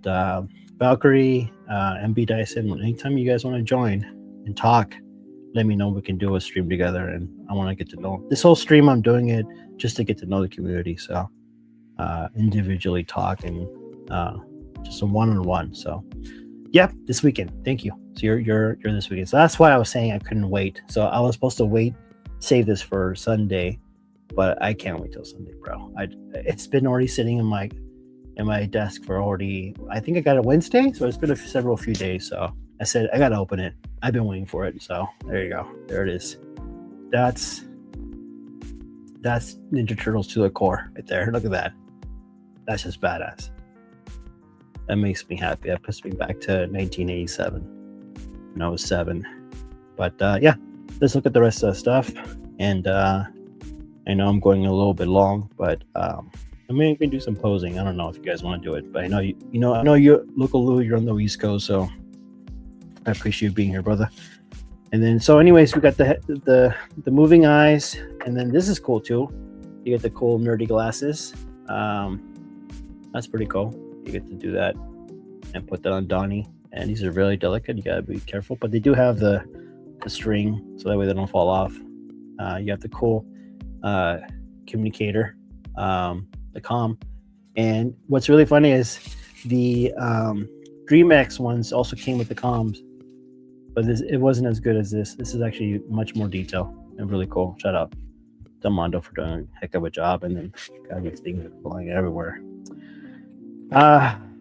Valkyrie, MB Dyson, anytime you guys want to join and talk, let me know. We can do a stream together, and I want to get to know this whole stream. I'm doing it just to get to know the community. So individually talk and just a one-on-one. So yeah, this weekend. Thank you. So you're this weekend. So that's why I was saying I couldn't wait. So I was supposed to save this for Sunday, but I can't wait till Sunday, bro. It's been already sitting in my desk for already. I think I got it Wednesday, so it's been several few days. So I said I gotta open it. I've been waiting for it. So there you go. There it is. That's Ninja Turtles to the core right there. Look at that. That's just badass. That makes me happy. That puts me back to 1987 when I was 7. But yeah, let's look at the rest of the stuff. And I know I'm going a little bit long, but I mean, we can do some posing. I don't know if you guys want to do it, but I know I know you're local Lou. You're on the East Coast, so I appreciate you being here, brother. And then, so anyways, we got the moving eyes, and then this is cool too. You get the cool nerdy glasses. That's pretty cool. You get to do that and put that on Donnie. And these are really delicate. You gotta be careful, but they do have the string, so that way they don't fall off. You have the cool communicator, the comm. And what's really funny is the DreamX ones also came with the comms, but it wasn't as good as this. This is actually much more detail and really cool. Shut up. to Mondo for doing a heck of a job, and then got these things are flying everywhere.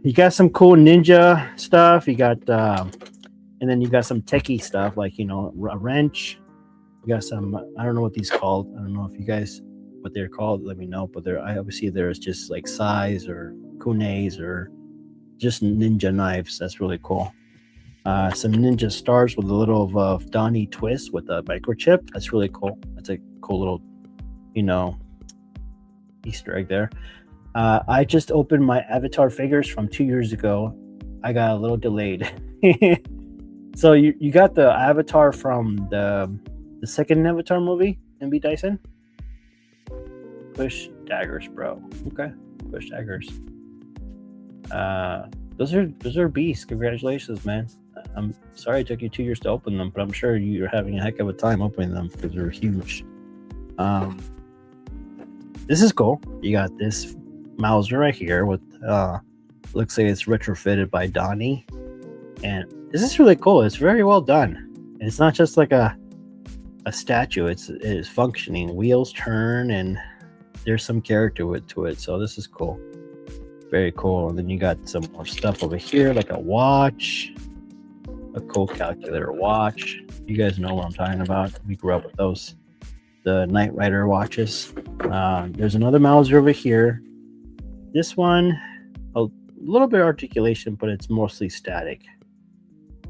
You got some cool ninja stuff. You got, and then you got some techie stuff like a wrench. You got some. I don't know what these called. I don't know if you guys what they're called. Let me know. But I obviously there's just like sais or kunes or just ninja knives. That's really cool. Some ninja stars with a little of Donnie twist with a microchip. That's really cool. That's a cool little, Easter egg there. I just opened my Avatar figures from 2 years ago. I got a little delayed. So you got the Avatar from the second Avatar movie, MB Dyson? Push daggers, bro. Okay, push daggers. Those are beasts. Congratulations, man. I'm sorry it took you 2 years to open them, but I'm sure you're having a heck of a time opening them because they're huge. This is cool. You got this Mauser right here with looks like it's retrofitted by Donnie, and this is really cool. It's very well done. And it's not just like a statue. It is functioning. Wheels turn, and there's some character to it. So this is cool. Very cool. And then you got some more stuff over here, like a watch, a cool calculator watch. You guys know what I'm talking about. We grew up with those, the Knight Rider watches. There's another Mauser over here. This one, a little bit of articulation, but it's mostly static.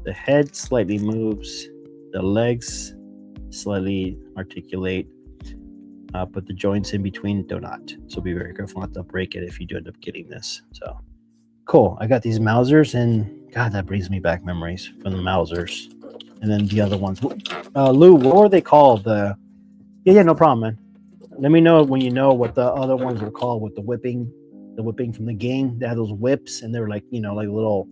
The head slightly moves. The legs slightly articulate. But the joints in between do not. So be very careful not to break it if you do end up getting this. So cool. I got these Mausers, and God, that brings me back memories from the Mausers. And then the other ones. Lou, what were they called? Yeah, no problem, man. Let me know when you know what the other ones were called with the whipping from the game. They had those whips, and they were like, like little,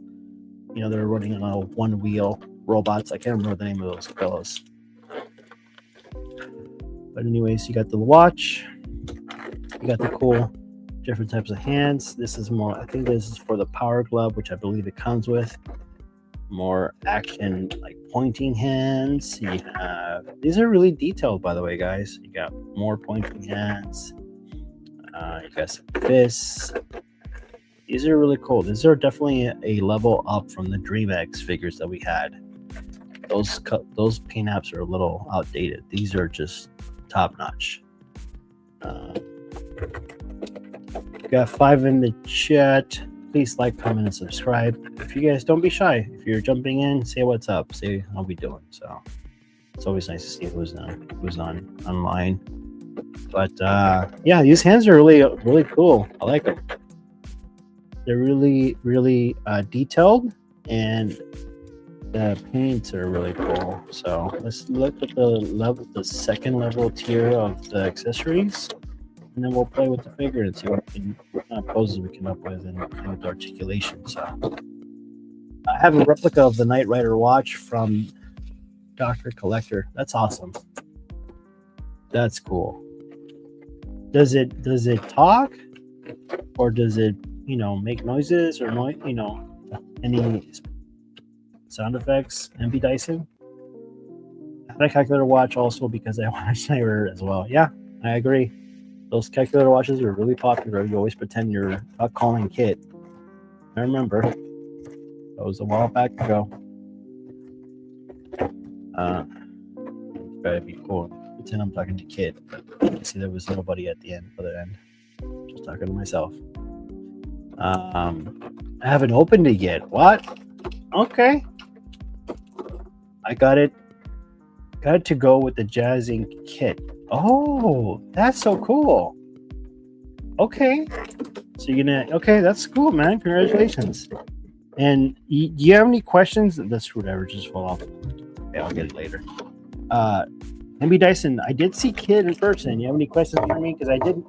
they were running on a one wheel robots. I can't remember the name of those fellows. But anyways, you got the watch. You got the cool different types of hands. This is more, I think this is for the power glove, which I believe it comes with. More action, like pointing hands. You have, these are really detailed, by the way, guys. You got more pointing hands. You got some fists. These are really cool. These are definitely a level up from the DreamX figures that we had. Those paint apps are a little outdated. These are just top notch. Got 5 in the chat. Please like, comment, and subscribe. If you guys don't be shy, if you're jumping in, say what's up, say how we doing. So it's always nice to see who's on online. But yeah, these hands are really cool. I like them. They're really detailed, and the paints are really cool. So let's look at the second level tier of the accessories, and then we'll play with the figure and see what kind of poses we come up with and with the articulation. So I have a replica of the Knight Rider watch from Dr. Collector. That's awesome. That's cool. Does it talk, or does it make noises or any sound effects? MB Dyson. I had a calculator watch also because I want a sniper as well. Yeah, I agree. Those calculator watches are really popular. You always pretend you're a calling kid. I remember. That was a while back ago. It's gotta be cool. Pretend I'm talking to kid. But see, there was nobody at the other end. Just talking to myself. I haven't opened it yet. What? Okay. I got it. Got it to go with the jazzing kit. Oh, that's so cool. Okay. So you're gonna, okay, that's cool, man. Congratulations. And do you have any questions? The screwdriver just fell off. Okay, I'll get it later. MB Dyson, I did see Kid in person. You have any questions for me? Because I didn't,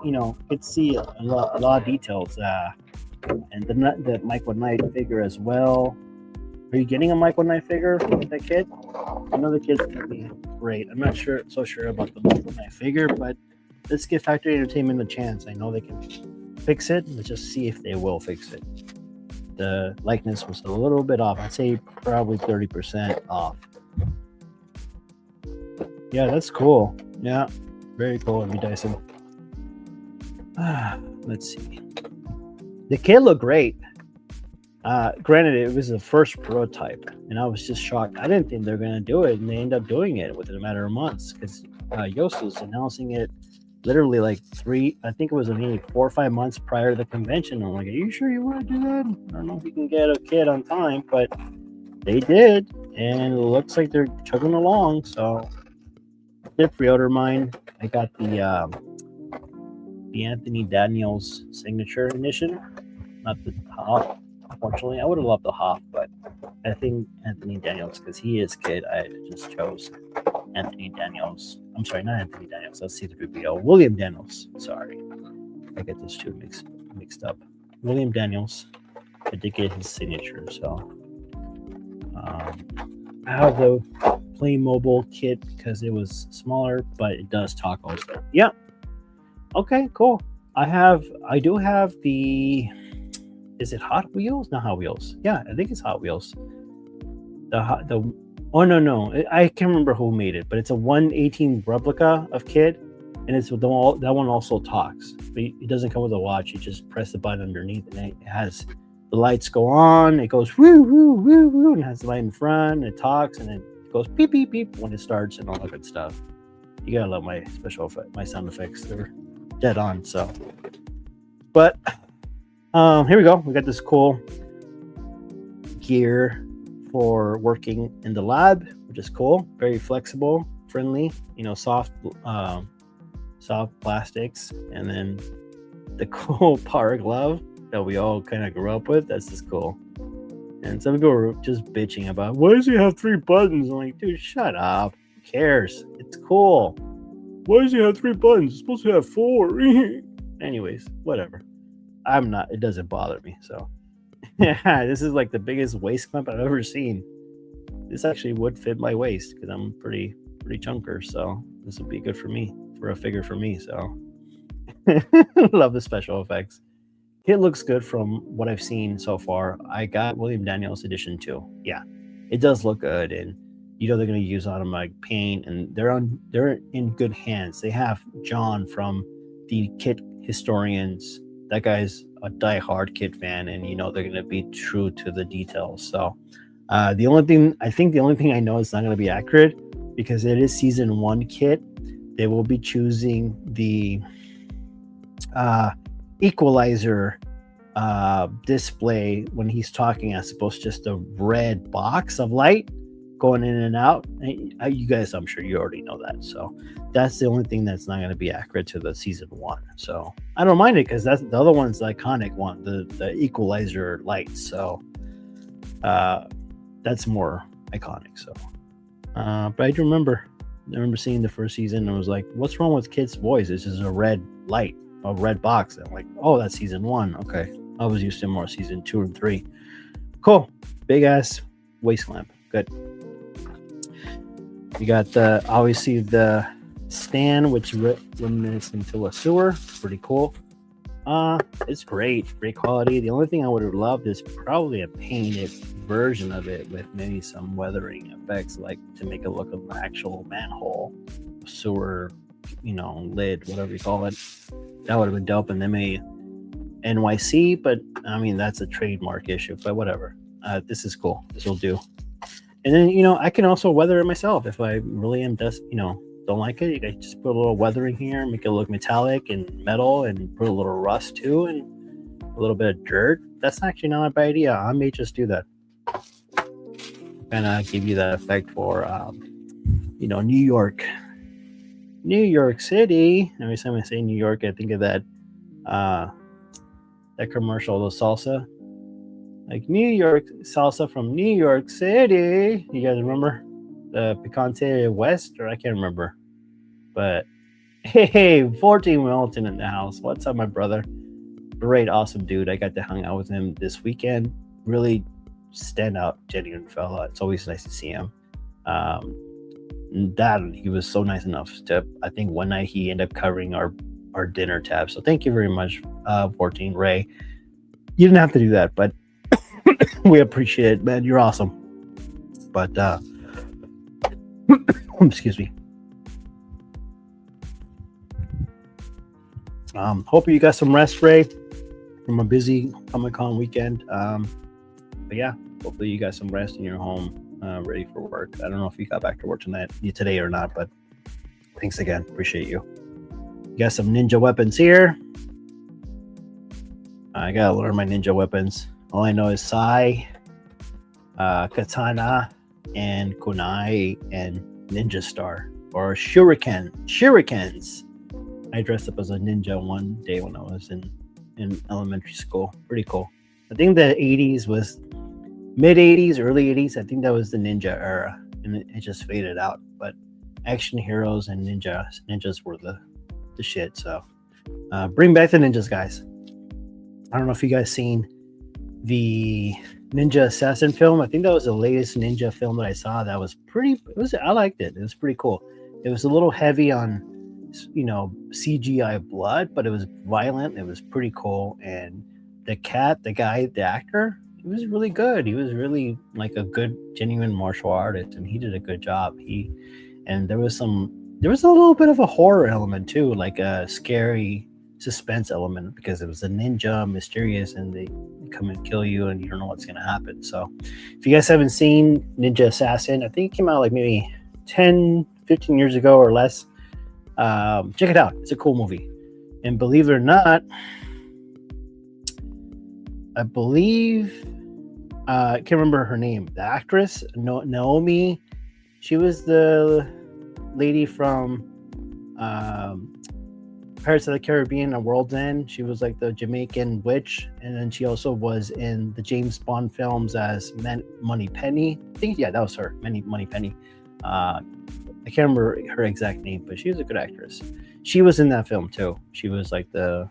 could see a lot of details. And the Michael Knight figure as well. Are you getting a Michael Knight figure with that kid? I know the kid's gonna be great. I'm not so sure about the Michael Knight figure, but let's give Factory Entertainment a chance. I know they can fix it. Let's just see if they will fix it. The likeness was a little bit off. I'd say probably 30% off. Yeah, that's cool. Yeah. Very cool of you, Dyson. Let's see. The kid looked great. Granted, it was the first prototype, and I was just shocked. I didn't think they were going to do it, and they ended up doing it within a matter of months because Yost was announcing it literally like I think it was maybe 4 or 5 months prior to the convention. I'm like, are you sure you want to do that? I don't know if you can get a kid on time, but they did, and it looks like they're chugging along. So I did pre-order mine. I got the Anthony Daniels signature edition, not the top. Unfortunately, I would have loved the Hoff, but I think Anthony Daniels, because he is kid, I just chose Anthony Daniels. I'm sorry, not Anthony Daniels. Let's see the PPO. William Daniels. Sorry, I get those two mixed up. William Daniels. I did get his signature, so I have the Playmobil kit because it was smaller, but it does talk also. Yeah. Okay, cool. I do have the. Is it Hot Wheels? Not Hot Wheels. Yeah, I think it's Hot Wheels. Oh no, I can't remember who made it, but it's a 1/18 replica of Kid, and it's that one also talks, but it doesn't come with a watch. You just press the button underneath, and it has the lights go on. It goes woo woo woo woo, and has the light in front. And it talks, and it goes beep beep beep when it starts, and all that good stuff. You gotta love my my sound effects. They're dead on. So, but. Here we go. We got this cool gear for working in the lab, which is cool. Very flexible, friendly. Soft plastics, and then the cool power glove that we all kind of grew up with. That's just cool. And some people were just bitching about, why does he have 3 buttons? I'm like, dude, shut up. Who cares? It's cool. Why does he have 3 buttons? It's supposed to have 4. Anyways, whatever. It doesn't bother me. So yeah, this is like the biggest waist clamp I've ever seen. This actually would fit my waist because I'm pretty chunker. So this would be good for me, for a figure for me. So love the special effects. It looks good from what I've seen so far. I got William Daniels edition too. Yeah, it does look good, and they're going to use automatic paint, and they're in good hands. They have John from the Kit Historians. That guy's a diehard Kid fan, and they're going to be true to the details. So the only thing I know is not going to be accurate because it is season 1 Kit. They will be choosing the equalizer display when he's talking, as opposed to just a red box of light going in and out. You guys, I'm sure you already know that. So that's the only thing that's not going to be accurate to the season 1. So I don't mind it because that's the other one's the iconic one, the equalizer lights. So that's more iconic. So but I do remember seeing the first season and I was like, what's wrong with Kid's voice? This is a red light, a red box. And I'm like, oh, that's season 1. Okay, I was used to more season 2 and 3. Cool. Big ass waist lamp. Good. You got obviously the stand, which reminiscent into a sewer. Pretty cool. It's great quality. The only thing I would have loved is probably a painted version of it with maybe some weathering effects, like to make it look like an actual manhole, sewer, lid, whatever you call it. That would have been dope. And then maybe NYC, but I mean that's a trademark issue. But whatever. This is cool. This will do. And then, I can also weather it myself if I really am don't like it. You can just put a little weathering here, make it look metallic and metal, and put a little rust too, and a little bit of dirt. That's actually not a bad idea. I may just do that. And give you that effect for, New York City. Every time I say New York, I think of that commercial, the salsa. Like New York salsa from New York City. You guys remember the Picante West? Or I can't remember. But hey, 14 Milton in the house. What's up, my brother? Great, awesome dude. I got to hang out with him this weekend. Really stand out, genuine fella. It's always nice to see him. He was so nice enough to, I think one night he ended up covering our dinner tab. So thank you very much, 14 Ray. You didn't have to do that, but we appreciate it, man. You're awesome. But excuse me. Hope you got some rest, Ray, from a busy Comic-Con weekend. But yeah, hopefully you got some rest in your home, ready for work. I don't know if you got back to work today or not, but thanks again. Appreciate you. You got some ninja weapons here. I gotta learn my ninja weapons. All I know is Sai, Katana, and Kunai, and Ninja Star, or Shurikens. I dressed up as a ninja one day when I was in elementary school. Pretty cool. I think the 80s was mid 80s, early 80s. I think that was the ninja era, and it just faded out. But action heroes and ninjas were the shit. So bring back the ninjas, guys. I don't know if you guys seen the Ninja Assassin film. I think that was the latest ninja film that I saw. That was I liked it. It was pretty cool. It was a little heavy on, CGI blood, but it was violent. It was pretty cool. And the actor, he was really good. He was really like a good, genuine martial artist, and he did a good job. And there was a little bit of a horror element too, like a scary suspense element, because it was a ninja, mysterious, and they come and kill you and you don't know what's going to happen. So if you guys haven't seen Ninja Assassin, I think it came out like maybe 10 15 years ago or less, check it out. It's a cool movie. And believe it or not, I believe I can't remember her name, the actress, Naomi. She was the lady from Pirates of the Caribbean, A World's End. She was like the Jamaican witch, and then she also was in the James Bond films as Money Penny. I think, yeah, that was her, Money Penny. I can't remember her exact name, but she was a good actress. She was in that film too. She was like the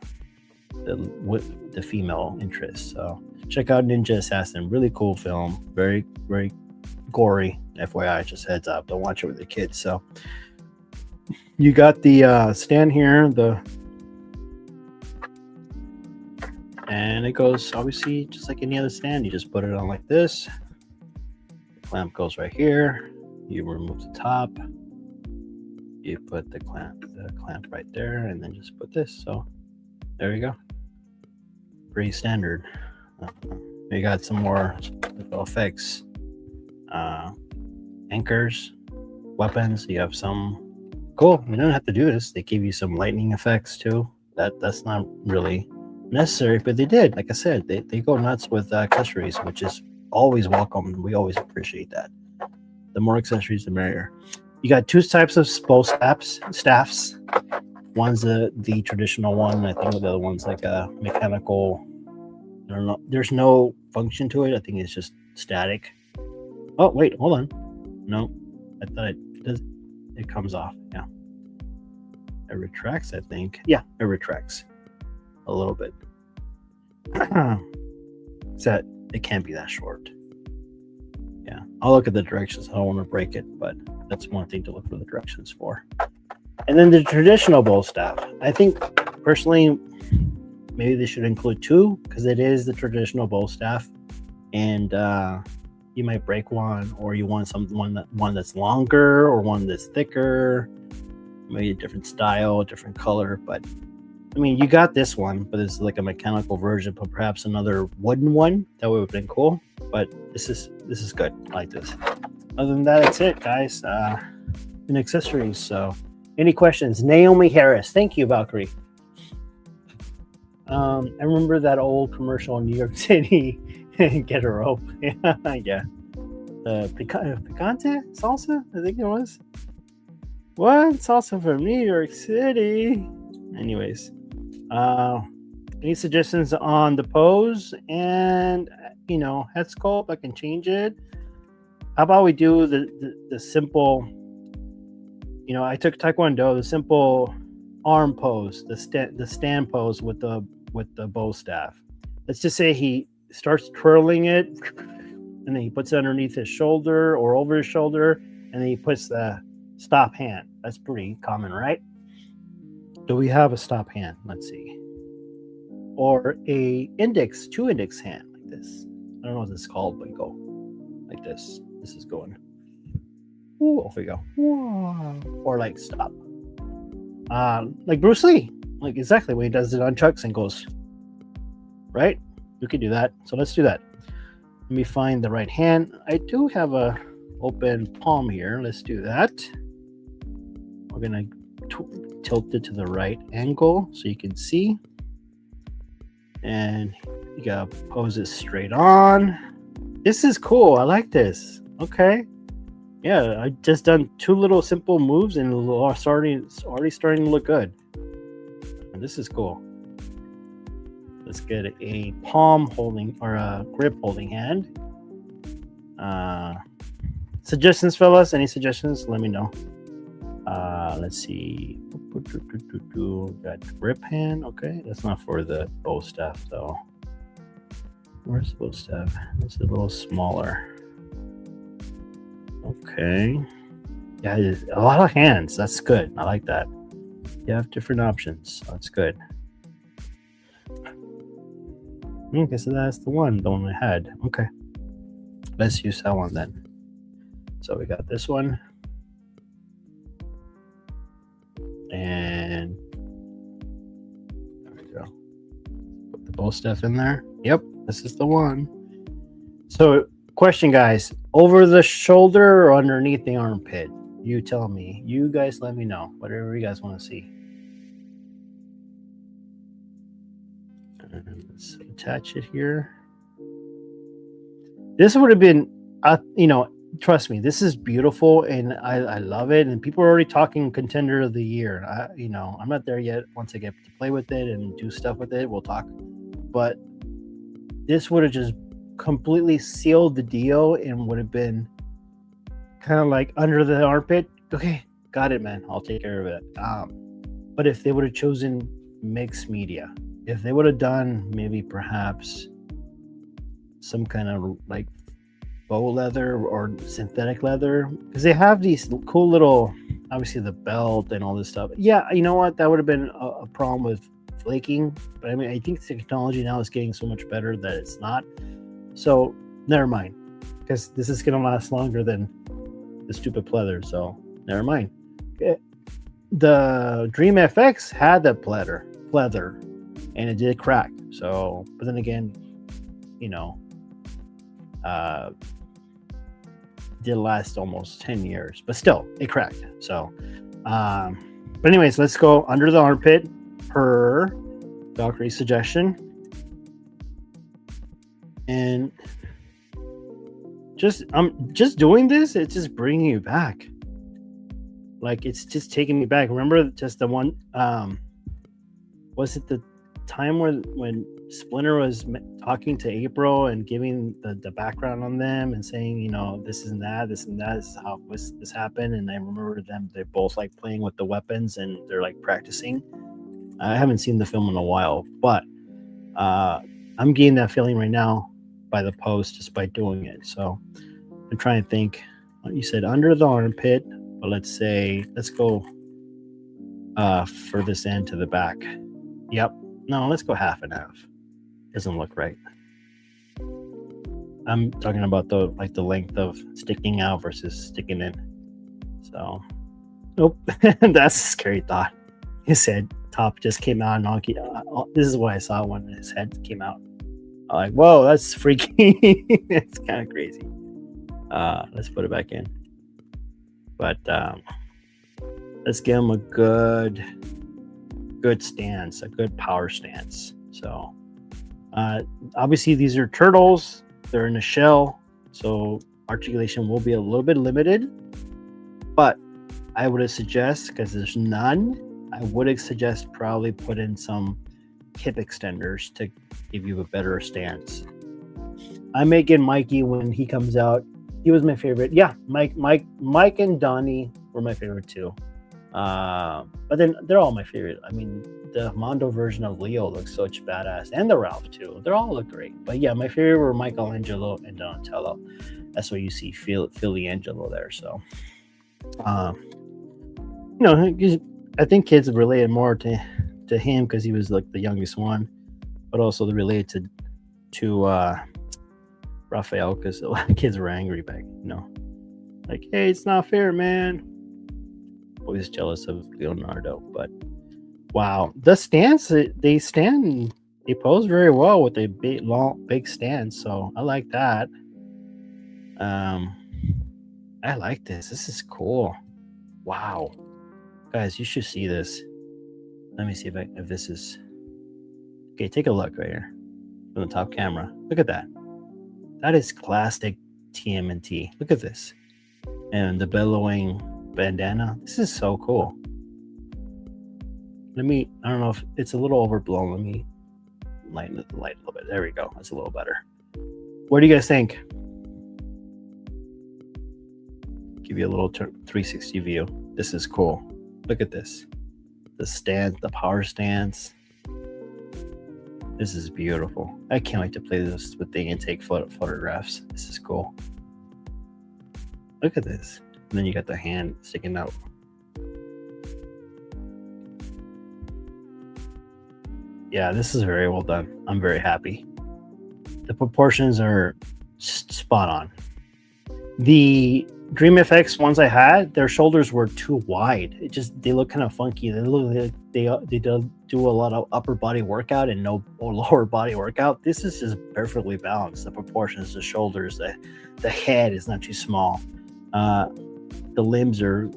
female interest. So check out Ninja Assassin. Really cool film. Very, very gory. FYI, just heads up. Don't watch it with the kids. So you got the stand here, and it goes obviously just like any other stand. You just put it on like this. The clamp goes right here. You remove the top. You put the clamp right there, and then just put this. So there you go. Pretty standard. You got some more effects, anchors, weapons. You have some. Cool. You don't have to do this. They give you some lightning effects too. That's not really necessary, but they did. Like I said, they go nuts with accessories, which is always welcome. We always appreciate that. The more accessories, the merrier. You got two types of bow staffs. One's the traditional one. I think the other one's like a mechanical. I don't know. There's no function to it. I think it's just static. Oh wait, hold on. No, I thought it does. It comes off. Yeah, it retracts. I think. Yeah, it retracts a little bit. So it can't be that short. Yeah, I'll look at the directions. I don't want to break it, but that's one thing to look for the directions for. And then the traditional bow staff. I think personally, maybe they should include two, because it is the traditional bow staff, and you might break one, or you want one that's longer, or one that's thicker, maybe a different style, a different color. But I mean, you got this one, but it's like a mechanical version, but perhaps another wooden one. That would have been cool. But this is good. I like this. Other than that, that's it, guys. And accessories. So, any questions? Naomi Harris. Thank you, Valkyrie. I remember that old commercial in New York City. Get a rope. Yeah. Picante salsa, I think it was. What? Salsa from New York City. Anyways, any suggestions on the pose and head sculpt? I can change it. How about we do the simple? I took Taekwondo, the simple arm pose, the stand pose with the bow staff. Let's just say he starts twirling it, and then he puts it underneath his shoulder or over his shoulder, and then he puts the stop hand. That's pretty common, right? Do we have a stop hand? Let's see. Or two index hand like this. I don't know what this is called, but you go like this. This is going. Ooh, off we go. Whoa. Or like stop. Like Bruce Lee. like exactly when he does it on Chuck's and goes, right? You could do that. So let's do that. Let me find the right hand. I do have a open palm here. Let's do that. We're gonna tilt it to the right angle so you can see. And you gotta pose it straight on. This is cool. I like this. Okay. Yeah, I just done 2 little simple moves and it's already starting to look good. And this is cool. Let's get a palm holding or a grip holding hand. Suggestions, fellas? Any suggestions? Let me know. Let's see. Got grip hand. Okay, that's not for the bow staff though. Where's the bow staff? It's a little smaller. Okay. Yeah, a lot of hands. That's good. I like that. You have different options. That's good. Okay, so that's the one I had. Okay. Let's use that one then. So we got this one. And there we go. Put the bow staff in there. Yep, this is the one. So, question, guys. Over the shoulder or underneath the armpit? You tell me. You guys let me know. Whatever you guys want to see. And let's attach it here. This would have been, trust me, this is beautiful and I love it. And people are already talking contender of the year. I'm not there yet. Once I get to play with it and do stuff with it, we'll talk. But this would have just completely sealed the deal and would have been kind of like under the armpit. Okay, got it, man. I'll take care of it. But if they would have chosen mixed media, if they would have done maybe perhaps some kind of like faux leather or synthetic leather, because they have these cool little, obviously the belt and all this stuff. Yeah, you know what? That would have been a problem with flaking. But I mean, I think the technology now is getting so much better that it's not. So never mind, because this is going to last longer than the stupid pleather. So never mind. The Dream FX had that pleather, and it did crack. So, but then again, did last almost 10 years, but still it cracked. So but anyways, let's go under the armpit per Valkyrie's suggestion, and I'm just doing this. It's just bringing you back. Like, it's just taking me back. Remember just the one, was it the time when Splinter was talking to April and giving the background on them and saying, this and that, this is how this happened. And I remember they're both like playing with the weapons and they're like practicing. I haven't seen the film in a while, but I'm getting that feeling right now by the post, just by doing it. So I'm trying to think. You said under the armpit, but let's go furthest end to the back. Yep. No, let's go half and half. Doesn't look right. I'm talking about the length of sticking out versus sticking in. So, nope. That's a scary thought. His head top just came out. This is what I saw when his head came out. I'm like, whoa, that's freaky. It's kind of crazy. Let's put it back in. But let's give him a good stance, a good power stance. So obviously these are turtles. They're in a shell, so articulation will be a little bit limited. But I would suggest, because there's none, I would suggest probably put in some hip extenders to give you a better stance. I may get Mikey when he comes out. He was my favorite. Yeah, Mike and Donnie were my favorite too. But then they're all my favorite. I mean, the Mondo version of Leo looks such badass, and the Ralph too. They all look great. But yeah, my favorite were Michelangelo and Donatello. That's what you see, Philly-Angelo there. So, I think kids related more to him because he was like the youngest one, but also they related to Raphael because a lot of kids were angry back. Like, hey, it's not fair, man. Always jealous of Leonardo, but Wow, the stance they stand, they pose very well with a big stance. So I like that. Um, I like this. This is cool. Wow, guys, you should see this. Let me see if this is okay. Take a look right here from the top camera. Look at that. That is classic TMNT. Look at this, and the billowing bandana. This is so cool. I don't know if it's a little overblown. Let me lighten the light a little bit. There we go. That's a little better. What do you guys think? Give you a little 360 view. This is cool. Look at this. The stance, the power stance. This is beautiful. I can't wait to play this with the intake photographs. This is cool. Look at this. And then you got the hand sticking out. Yeah, this is very well done. I'm very happy. The proportions are spot on. The Dream FX ones I had, their shoulders were too wide. They look kind of funky. They look like they do a lot of upper body workout and no lower body workout. This is just perfectly balanced. The proportions, the shoulders, the head is not too small. The limbs are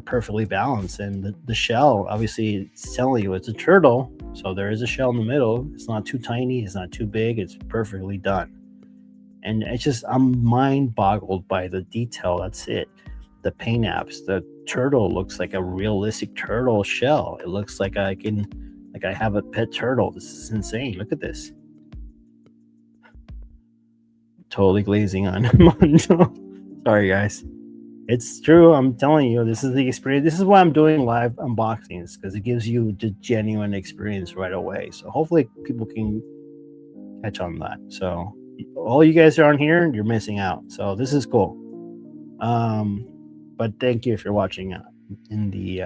perfectly balanced, and the shell, obviously, it's telling you it's a turtle, so there is a shell in the middle. It's not too tiny, it's not too big. It's perfectly done. And it's just, I'm mind boggled by the detail. That's it. The paint apps, the turtle looks like a realistic turtle shell. It looks like I have a pet turtle. This is insane. Look at this. Totally glazing on Mondo. Sorry, guys. It's true. I'm telling you, this is the experience. This is why I'm doing live unboxings, because it gives you the genuine experience right away. So hopefully people can catch on that. So all you guys are on here, you're missing out. So this is cool. But thank you if you're watching in the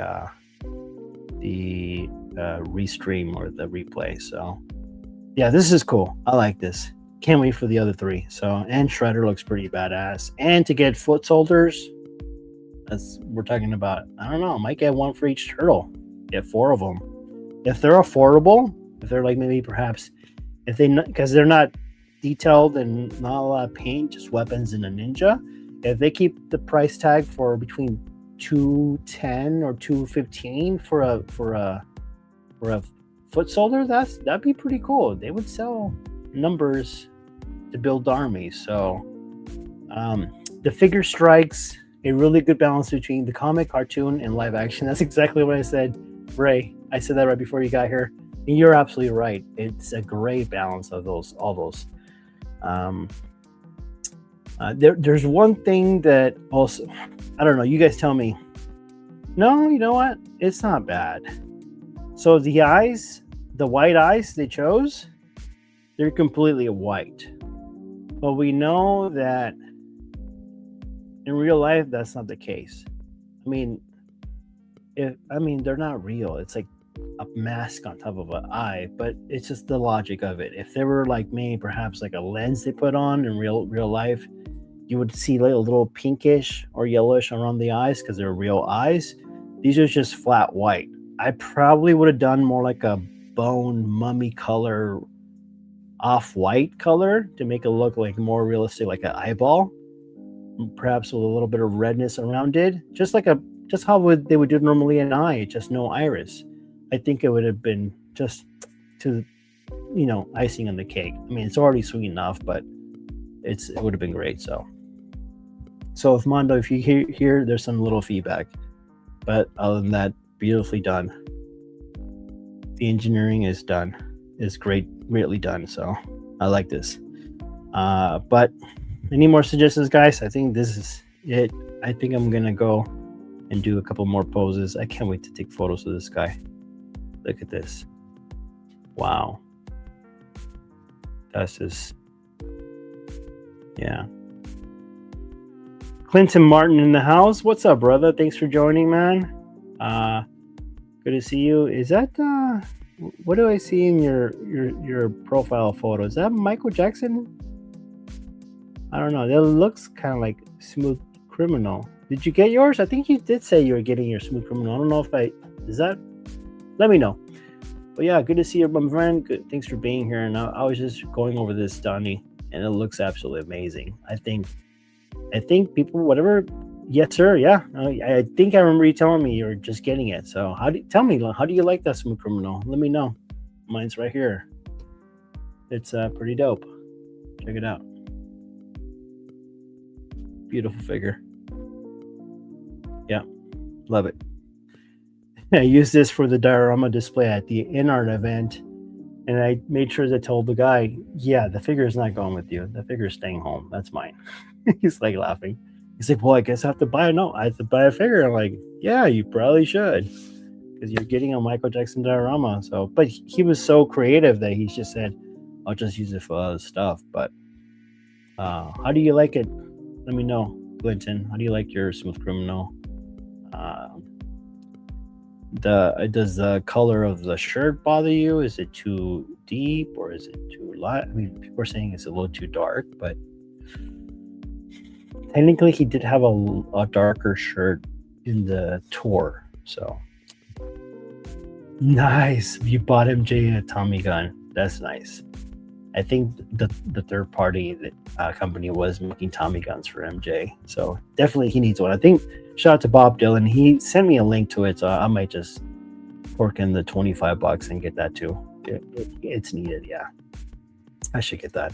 restream or the replay. So yeah, this is cool. I like this. Can't wait for the other three. So, and Shredder looks pretty badass. And to get foot soldiers, we're talking about, I don't know, might get one for each turtle. Get 4 of them. If they're affordable, if they're like maybe perhaps, because they're not detailed and not a lot of paint, just weapons and a ninja. If they keep the price tag for between $210 or $215 for a foot soldier, that'd be pretty cool. They would sell numbers to build armies. So the figure strikes a really good balance between the comic, cartoon, and live action. That's exactly what I said, Ray. I said that right before you got here, and you're absolutely right. It's a great balance of all those. There's one thing that also, I don't know, you guys tell me. No, you know what? It's not bad. So the eyes, the white eyes they chose, they're completely white. But we know that in real life, that's not the case. I mean, they're not real. It's like a mask on top of an eye, but it's just the logic of it. If they were like maybe perhaps like a lens they put on in real life, you would see like a little pinkish or yellowish around the eyes because they're real eyes. These are just flat white. I probably would have done more like a bone mummy color, off-white color to make it look like more realistic, like an eyeball, perhaps with a little bit of redness around it, just how they would do normally an eye, just no iris. I think it would have been just to, icing on the cake. I mean, it's already sweet enough, but it would have been great. So if Mondo, if you hear there's some little feedback, but other than that, beautifully done. The engineering is done. It's greatly done. So I like this. But any more suggestions, guys? I think this is it. I think I'm gonna go and do a couple more poses. I can't wait to take photos of this guy. Look at this. Wow. That's just, yeah. Clinton Martin in the house. What's up, brother? Thanks for joining, man. Good to see you. Is that what do I see in your profile photo? Is that Michael Jackson? I don't know. That looks kind of like Smooth Criminal. Did you get yours? I think you did say you were getting your Smooth Criminal. I don't know if is that let me know. But yeah, good to see you, my friend. Good, thanks for being here. And I was just going over this, Donnie, and it looks absolutely amazing. I think people, whatever. Yes, sir. Yeah, I think I remember you telling me you were just getting it. So tell me, how do you like that Smooth Criminal? Let me know. Mine's right here. It's pretty dope. Check it out. Beautiful figure. Yeah, love it. I used this for the diorama display at the InArt event, and I made sure to tell the guy, yeah, the figure is not going with you. The figure is staying home. That's mine. He's like laughing. He's like, well, I guess I have to buy it. No, I have to buy a figure. I'm like, yeah, you probably should, because you're getting a Michael Jackson diorama. So, but he was so creative that he just said, I'll just use it for other stuff. But how do you like it? Let me know, Clinton. How do you like your Smooth Criminal? Does the color of the shirt bother you? Is it too deep or is it too light? I mean, people are saying it's a little too dark, but technically he did have a darker shirt in the tour. So nice. You bought MJ a Tommy gun. That's nice. I think the third party company was making Tommy guns for MJ. So definitely he needs one. I think shout out to Bob Dylan. He sent me a link to it, so I might just work in the $25 and get that too. It's needed, yeah. I should get that.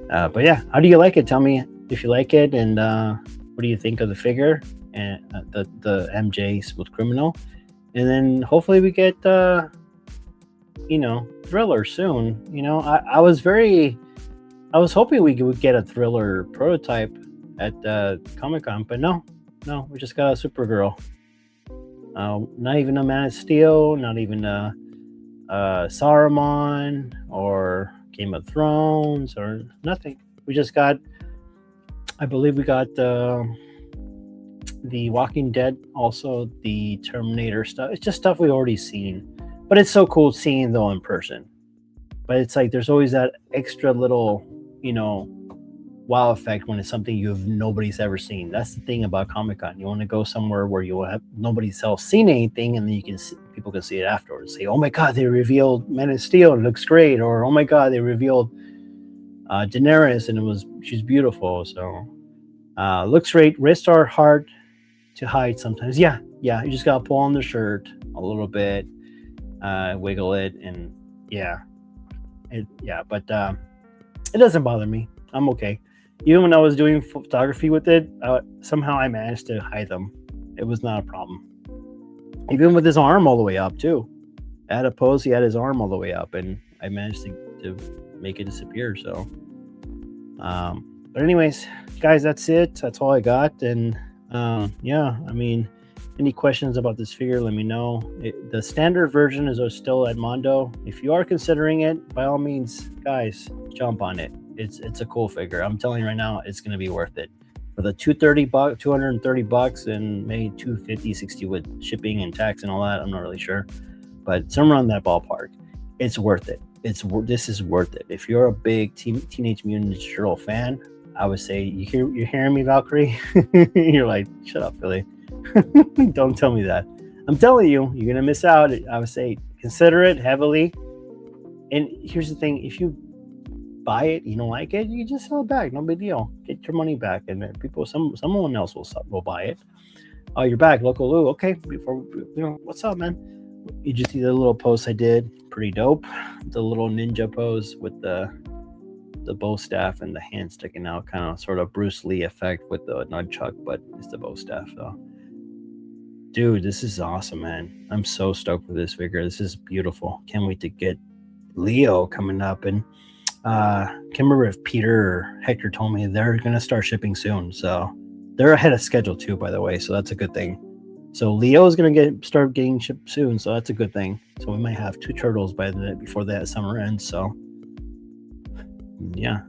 But yeah, how do you like it? Tell me if you like it, and what do you think of the figure and the MJ Smooth Criminal? And then hopefully we get Thriller soon. I was hoping we would get a Thriller prototype at Comic-Con, but no, we just got a Supergirl. Not even a Man of Steel, not even a Saruman or Game of Thrones or nothing. We just got, I believe we got the Walking Dead, also the Terminator stuff. It's just stuff we've already seen. But it's so cool seeing though in person. But it's like there's always that extra little, wow effect when it's something nobody's ever seen. That's the thing about Comic-Con. You want to go somewhere where you have nobody's else seen anything, and then people can see it afterwards. Say, oh my God, they revealed Man of Steel, it looks great. Or oh my God, they revealed Daenerys, and she's beautiful. So looks great. Wrists are hard to hide sometimes. Yeah, you just gotta pull on the shirt a little bit. Wiggle it, and but it doesn't bother me. I'm okay. Even when I was doing photography with it, somehow I managed to hide them. It was not a problem. Even with his arm all the way up too. At a pose, he had his arm all the way up, and I managed to make it disappear. So, but anyways, guys, that's it. That's all I got. And any questions about this figure, let me know. The standard version is still at Mondo. If you are considering it, by all means, guys, jump on it. It's a cool figure. I'm telling you right now, it's going to be worth it. For the $230 and maybe $250-$60 with shipping and tax and all that, I'm not really sure. But somewhere around that ballpark, it's worth it. This is worth it. If you're a big Teenage Mutant Ninja Turtle fan, I would say, you're hearing me, Valkyrie? You're like, shut up, Philly. Don't tell me that. I'm telling you, you're gonna miss out. I would say consider it heavily. And here's the thing: if you buy it, you don't like it, you can just sell it back. No big deal. Get your money back, and someone else will buy it. Oh, you're back, Local Lou. Okay, what's up, man? You just see the little post I did. Pretty dope. The little ninja pose with the bow staff and the hand sticking out, kind of sort of Bruce Lee effect with the nunchuck, but it's the bow staff. So, dude, this is awesome, man. I'm so stoked with this figure. This is beautiful. Can't wait to get Leo coming up. And can't remember if Peter or Hector told me they're going to start shipping soon. So they're ahead of schedule too, by the way. So that's a good thing. So Leo is going to start getting shipped soon. So that's a good thing. So we might have 2 turtles before that summer ends. So yeah.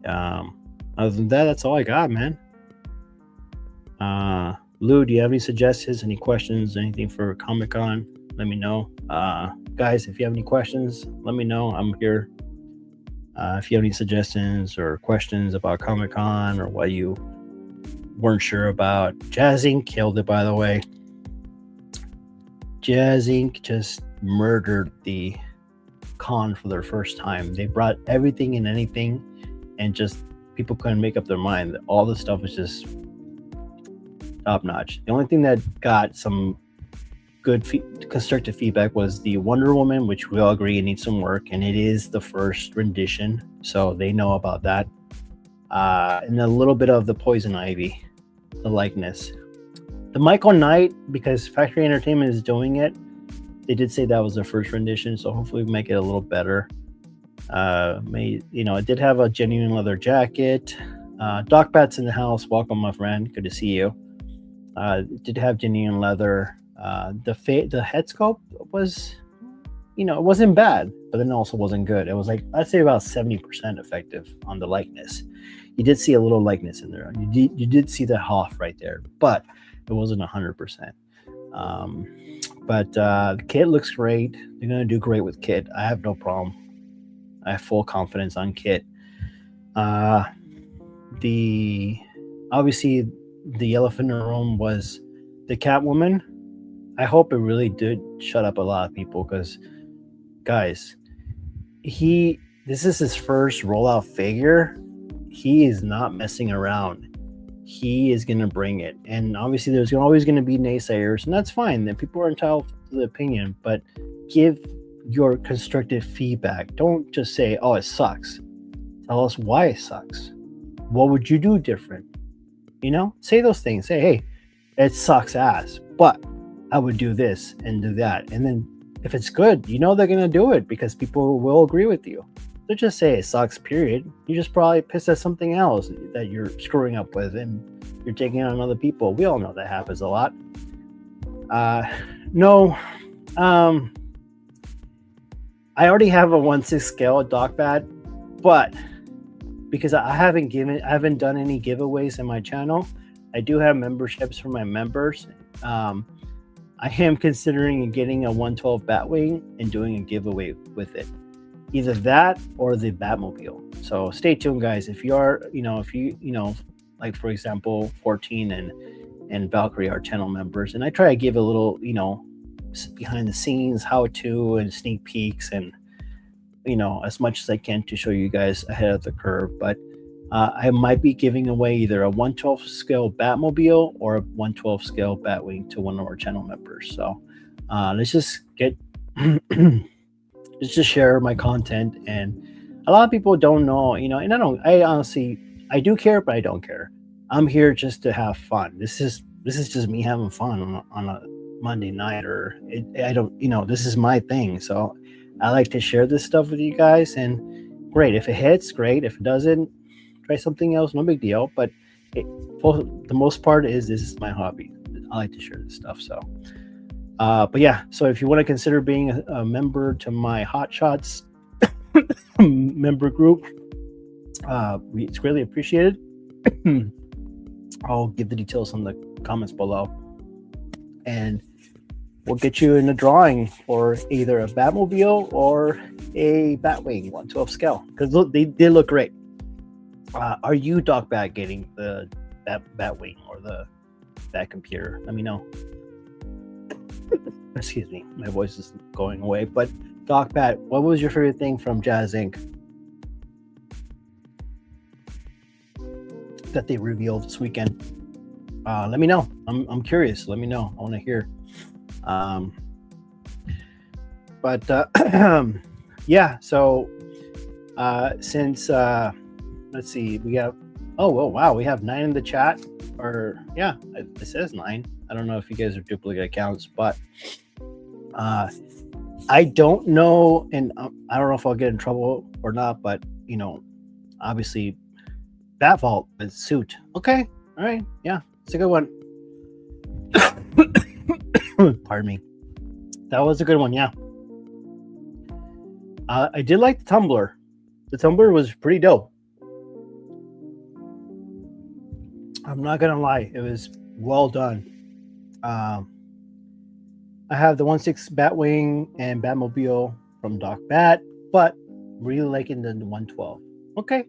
Other than that, that's all I got, man. Lou, do you have any suggestions, any questions, anything for Comic-Con? Let me know. Guys, if you have any questions, let me know. I'm here. If you have any suggestions or questions about Comic-Con or what you weren't sure about. Jazzing killed it, by the way. Jazz Inc. just murdered the con for their first time. They brought everything and anything, and just people couldn't make up their mind. All the stuff was just top notch. The only thing that got some good constructive feedback was the Wonder Woman, which we all agree it needs some work, and it is the first rendition, so they know about that. And a little bit of the Poison Ivy, the likeness. The Michael Knight, because Factory Entertainment is doing it, they did say that was their first rendition, so hopefully we make it a little better. It did have a genuine leather jacket. Doc Bat's in the house. Welcome, my friend. Good to see you. It did have genuine leather. The head sculpt was, it wasn't bad, but then also wasn't good. It was like, I'd say about 70% effective on the likeness. You did see a little likeness in there. You did see the Hoff right there, but it wasn't 100%. But the kit looks great. They're gonna do great with kit. I have no problem. I have full confidence on kit. Obviously the elephant in the room was the Catwoman. I hope it really did shut up a lot of people, because guys, this is his first rollout figure. He is not messing around. He is going to bring it. And obviously there's always going to be naysayers, and that's fine. Then people are entitled to the opinion, but give your constructive feedback. Don't just say, oh, it sucks. Tell us why it sucks. What would you do different? Say those things. Say, hey, it sucks ass, but I would do this and do that. And then if it's good, they're going to do it, because people will agree with you. Don't just say it sucks, period. You just probably pissed at something else that you're screwing up with, and you're taking on other people. We all know that happens a lot. No. I already have a 1/6 scale at Doc Bat, but because I haven't done any giveaways in my channel, I do have memberships for my members. I am considering getting a 112 Batwing and doing a giveaway with it. Either that or the Batmobile. So stay tuned, guys. If you are, like for example, 14 and Valkyrie are channel members, and I try to give a little, behind the scenes, how to, and sneak peeks, and as much as I can to show you guys ahead of the curve. But I might be giving away either a 112 scale Batmobile or a 112 scale Batwing to one of our channel members. So let's just get just share my content. And a lot of people don't know, and I do care, but I don't care. I'm here just to have fun. This is just me having fun on a Monday night, or this is my thing. So I like to share this stuff with you guys, and great. If it hits, great. If it doesn't, try something else, no big deal. But for the most part, this is my hobby. I like to share this stuff. So but yeah, so if you want to consider being a member to my Hot Shots member group, it's greatly appreciated. I'll give the details in the comments below, and we'll get you in a drawing for either a Batmobile or a Batwing 112 scale, because they look great. Are you, Doc Bat, getting the Batwing or the Bat computer? Let me know. Excuse me, my voice is going away. But Doc Bat, what was your favorite thing from Jazz Inc. that they revealed this weekend? Let me know. I'm curious. Let me know. I want to hear. Yeah. So since let's see, we have. Oh well, wow, we have 9 in the chat. Or yeah, it says 9. I don't know if you guys are duplicate accounts, but I don't know, and I don't know if I'll get in trouble or not. But obviously, Bat Vault with suit. Okay, all right, yeah, it's a good one. Pardon me. That was a good one. Yeah. I did like the tumbler. The tumbler was pretty dope. I'm not gonna lie, it was well done. I have the 1/6 Batwing and Batmobile from Doc Bat, but really liking the 112. Okay,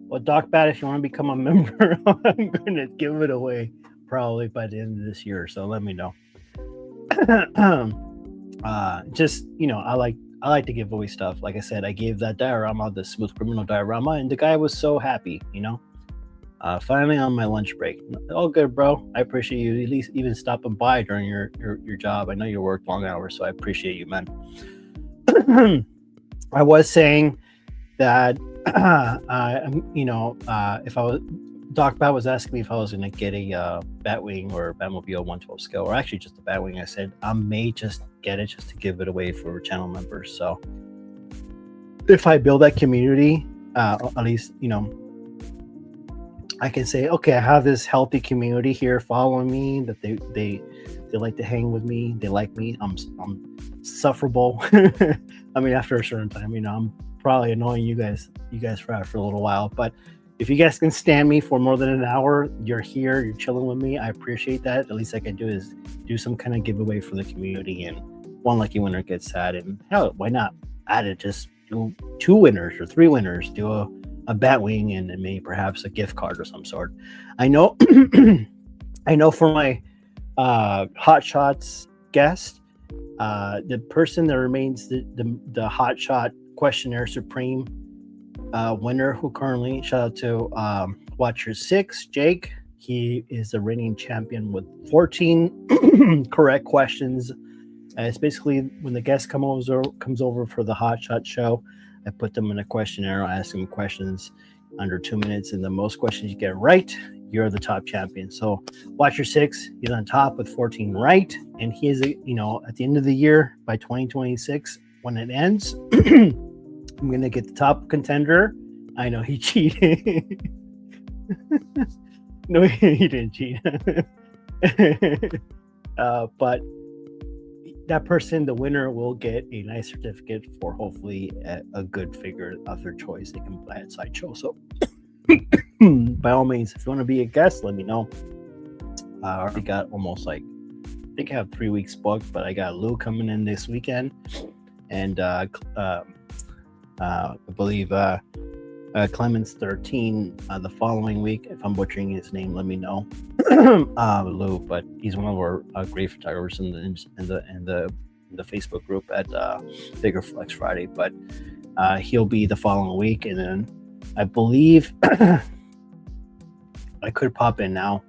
well, Doc Bat, if you want to become a member, I'm gonna give it away probably by the end of this year. So let me know. just I like to give away stuff. Like I said, I gave that diorama, the Smooth Criminal diorama, and the guy was so happy. Finally on my lunch break. All good, bro. I appreciate you at least even stopping by during your job. I know you work long hours, so I appreciate you, man. I was saying that if I was Doc Bat was asking me if I was going to get a Batwing or Batmobile 112 scale, or actually just a Batwing. I said I may just get it just to give it away for channel members. So if I build that community, at least I can say, okay, I have this healthy community here following me, that they like to hang with me, they like me. I'm sufferable. I mean, after a certain time, I'm probably annoying you guys for a little while, but if you guys can stand me for more than an hour, you're here, you're chilling with me, I appreciate that. At least I can do is do some kind of giveaway for the community, and one lucky winner gets sad, and hell, why not add it? Just do 2 winners or 3 winners, do a Batwing and maybe perhaps a gift card or some sort. I know for my Hot Shots guest, the person that remains the Hot Shot Questionnaire Supreme winner, who currently, shout out to Watcher 6, Jake. He is the reigning champion with 14 correct questions. It's basically when the guest comes over for the Hot Shot show, I put them in a questionnaire. I ask them questions under 2 minutes, and the most questions you get right, you're the top champion. So Watcher 6, he's on top with 14 right, and he is, at the end of the year, by 2026, when it ends, I'm going to get the top contender. I know he cheated. No, he didn't cheat. But that person, the winner, will get a nice certificate for hopefully a good figure of their choice they can buy at Sideshow. So by all means, if you want to be a guest, let me know. I already got almost I think I have 3 weeks booked, but I got Lou coming in this weekend, and I believe Clemens 13 the following week. If I'm butchering his name, let me know. Lou, but he's one of our great photographers in the Facebook group at Bigger Flex Friday. But he'll be the following week, and then I believe I could pop in now.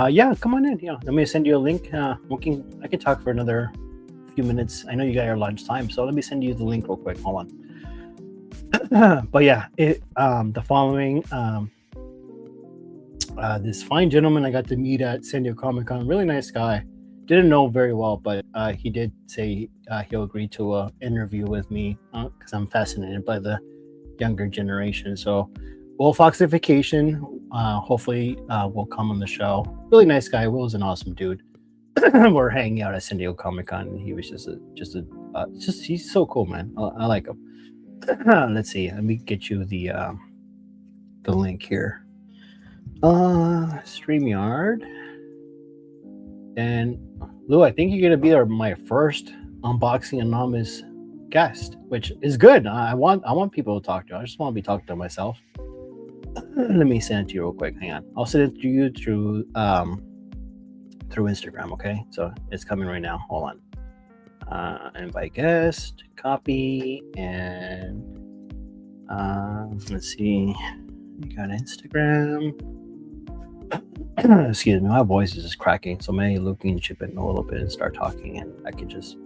Yeah, come on in. Yeah, let me send you a link. I can talk for another few minutes. I know you got your lunch time, so let me send you the link real quick. Hold on. But yeah, the following this fine gentleman I got to meet at San Diego Comic-Con, really nice guy. Didn't know very well, but he did say he'll agree to an interview with me because I'm fascinated by the younger generation. So Will Foxification hopefully will come on the show. Really nice guy. Will's an awesome dude. We're hanging out at San Diego Comic-Con, and he was he's so cool, man. I like him. Let's see. Let me get you the link here. StreamYard. And Lou, I think you're gonna be my first unboxing anonymous guest, which is good. I want people to talk to. I just want to be talking to myself. Let me send it to you real quick. Hang on. I'll send it to you through Instagram. Okay, so it's coming right now. Hold on. Invite guest, copy, and let's see. You got Instagram. Excuse me, my voice is just cracking, so maybe Luke can chip in a little bit and start talking, and I can just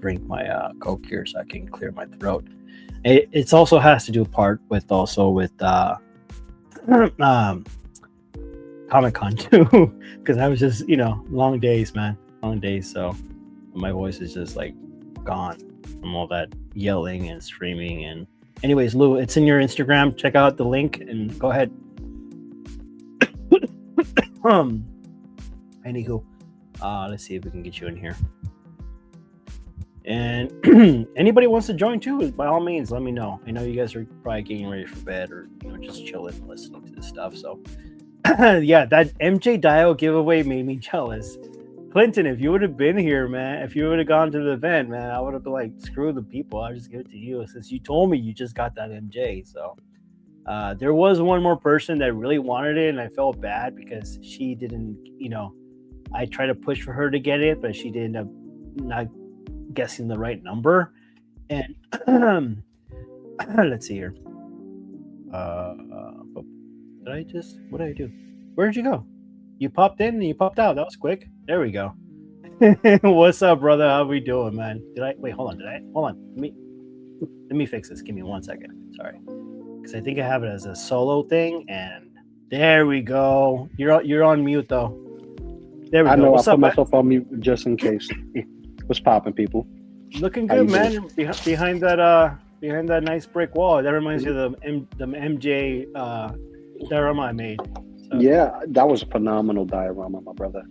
drink my Coke here so I can clear my throat. It also has to do part with Comic-Con too, because I was just long days, man, long days. So my voice is just like gone from all that yelling and screaming. And anyways, Lou, it's in your Instagram. Check out the link and go ahead. Anywho, let's see if we can get you in here. And anybody wants to join too, by all means, let me know. I know you guys are probably getting ready for bed, or just chilling and listening to this stuff. So yeah, that MJ Dio giveaway made me jealous. Clinton, if you would have been here, man, if you would have gone to the event, man, I would have been like, screw the people, I'll just give it to you, since you told me you just got that MJ. So there was one more person that really wanted it, and I felt bad because she didn't, I tried to push for her to get it, but she didn't guessing the right number. And let's see here. What did I do? Where did you go? You popped in and you popped out. That was quick. There we go. What's up, brother? How we doing, man? Hold on. Let me fix this. Give me 1 second. Sorry. Because I think I have it as a solo thing, and there we go. You're on mute though. There we go. I know. What's I put up, myself on mute just in case. What's popping, people? Looking good, man. Behind that nice brick wall. That reminds you of the MJ diorama I made. So. Yeah, that was a phenomenal diorama, my brother.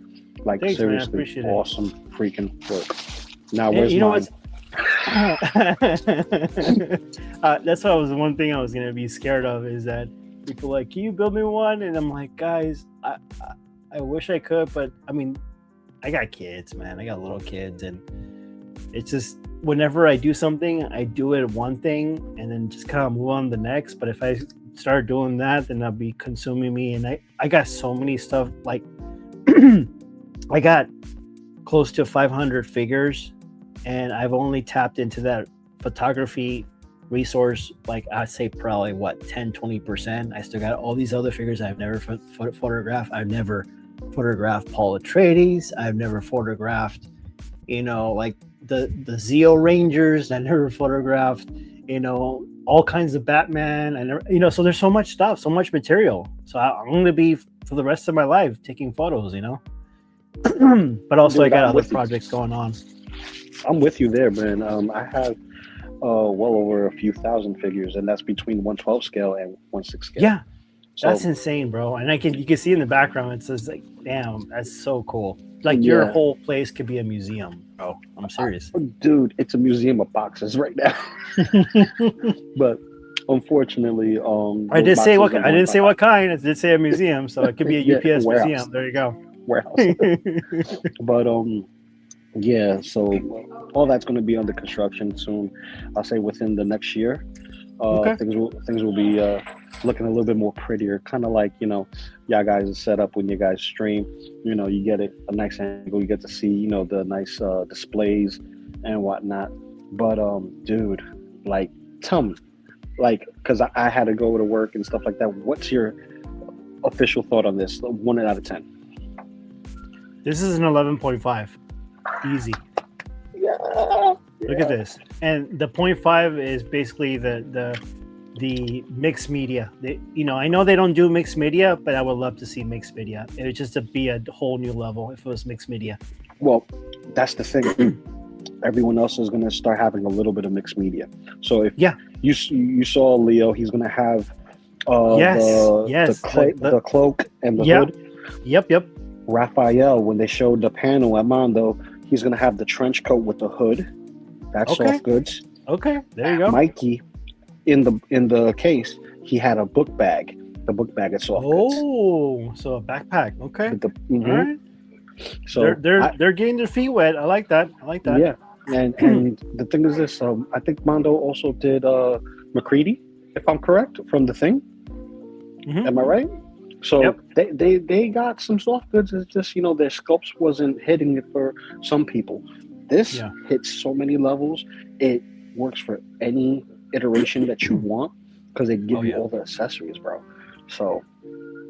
Like, thanks, seriously, man. awesome freaking work. Now, where's mine? That's what one thing I was gonna be scared of is that people are like, can you build me one? And I'm like, guys, I wish I could, but I mean, I got kids, man. I got little kids, and it's just whenever I do something, I do it one thing and then just kind of move on to the next. But if I start doing that, then that'll be consuming me. And I got so many stuff. Like I got close to 500 figures, and I've only tapped into that photography resource, like I'd say probably 10-20%. I still got all these other figures I've never photographed. I've never photographed Paul Atreides. I've never photographed, like the Zeo Rangers. I never photographed, all kinds of Batman. I never, so there's so much stuff, so much material. So I'm going to be for the rest of my life taking photos, but also dude, I got other projects going on. I'm with you there, man. I have well over a few thousand figures, and that's between 112 scale and 1/6 scale. Yeah, so, that's insane, bro. And you can see in the background, it says like, damn, that's so cool. Like your whole place could be a museum, bro. I'm serious. Dude, it's a museum of boxes right now. But unfortunately, I didn't say what kind. It did say a museum, so it could be a UPS warehouse. Museum. There you go. Warehouse. But yeah, so all that's going to be under construction soon. I'll say within the next year. Okay. Things will be looking a little bit more prettier, kind of like y'all guys are set up when you guys stream. You get it a nice angle, you get to see the nice displays and whatnot. But dude, like, tell me, like, because I had to go to work and stuff like that. What's your official thought on this? 1 out of 10. This is an 11.5. Easy. Yeah. Look at this. And the 0.5 is basically the mixed media. I know they don't do mixed media, but I would love to see mixed media. It would just be a whole new level if it was mixed media. Well, that's the thing. Everyone else is going to start having a little bit of mixed media. So if you saw Leo, he's going to have the cloak and the hood. Yep. Raphael, when they showed the panel at Mondo, he's going to have the trench coat with the hood. That's soft goods. Okay, there you go. Mikey, in the case, he had a book bag. The book bag is soft goods. Oh, so a backpack. Okay. Mm-hmm. All right. So they're getting their feet wet. I like that. Yeah, and the thing is this. I think Mondo also did McCready, if I'm correct, from The Thing. Mm-hmm. Am I right? So they got some soft goods. It's just their sculpts wasn't hitting it for some people. This hits so many levels. It works for any iteration that you want because they give you all the accessories, bro. So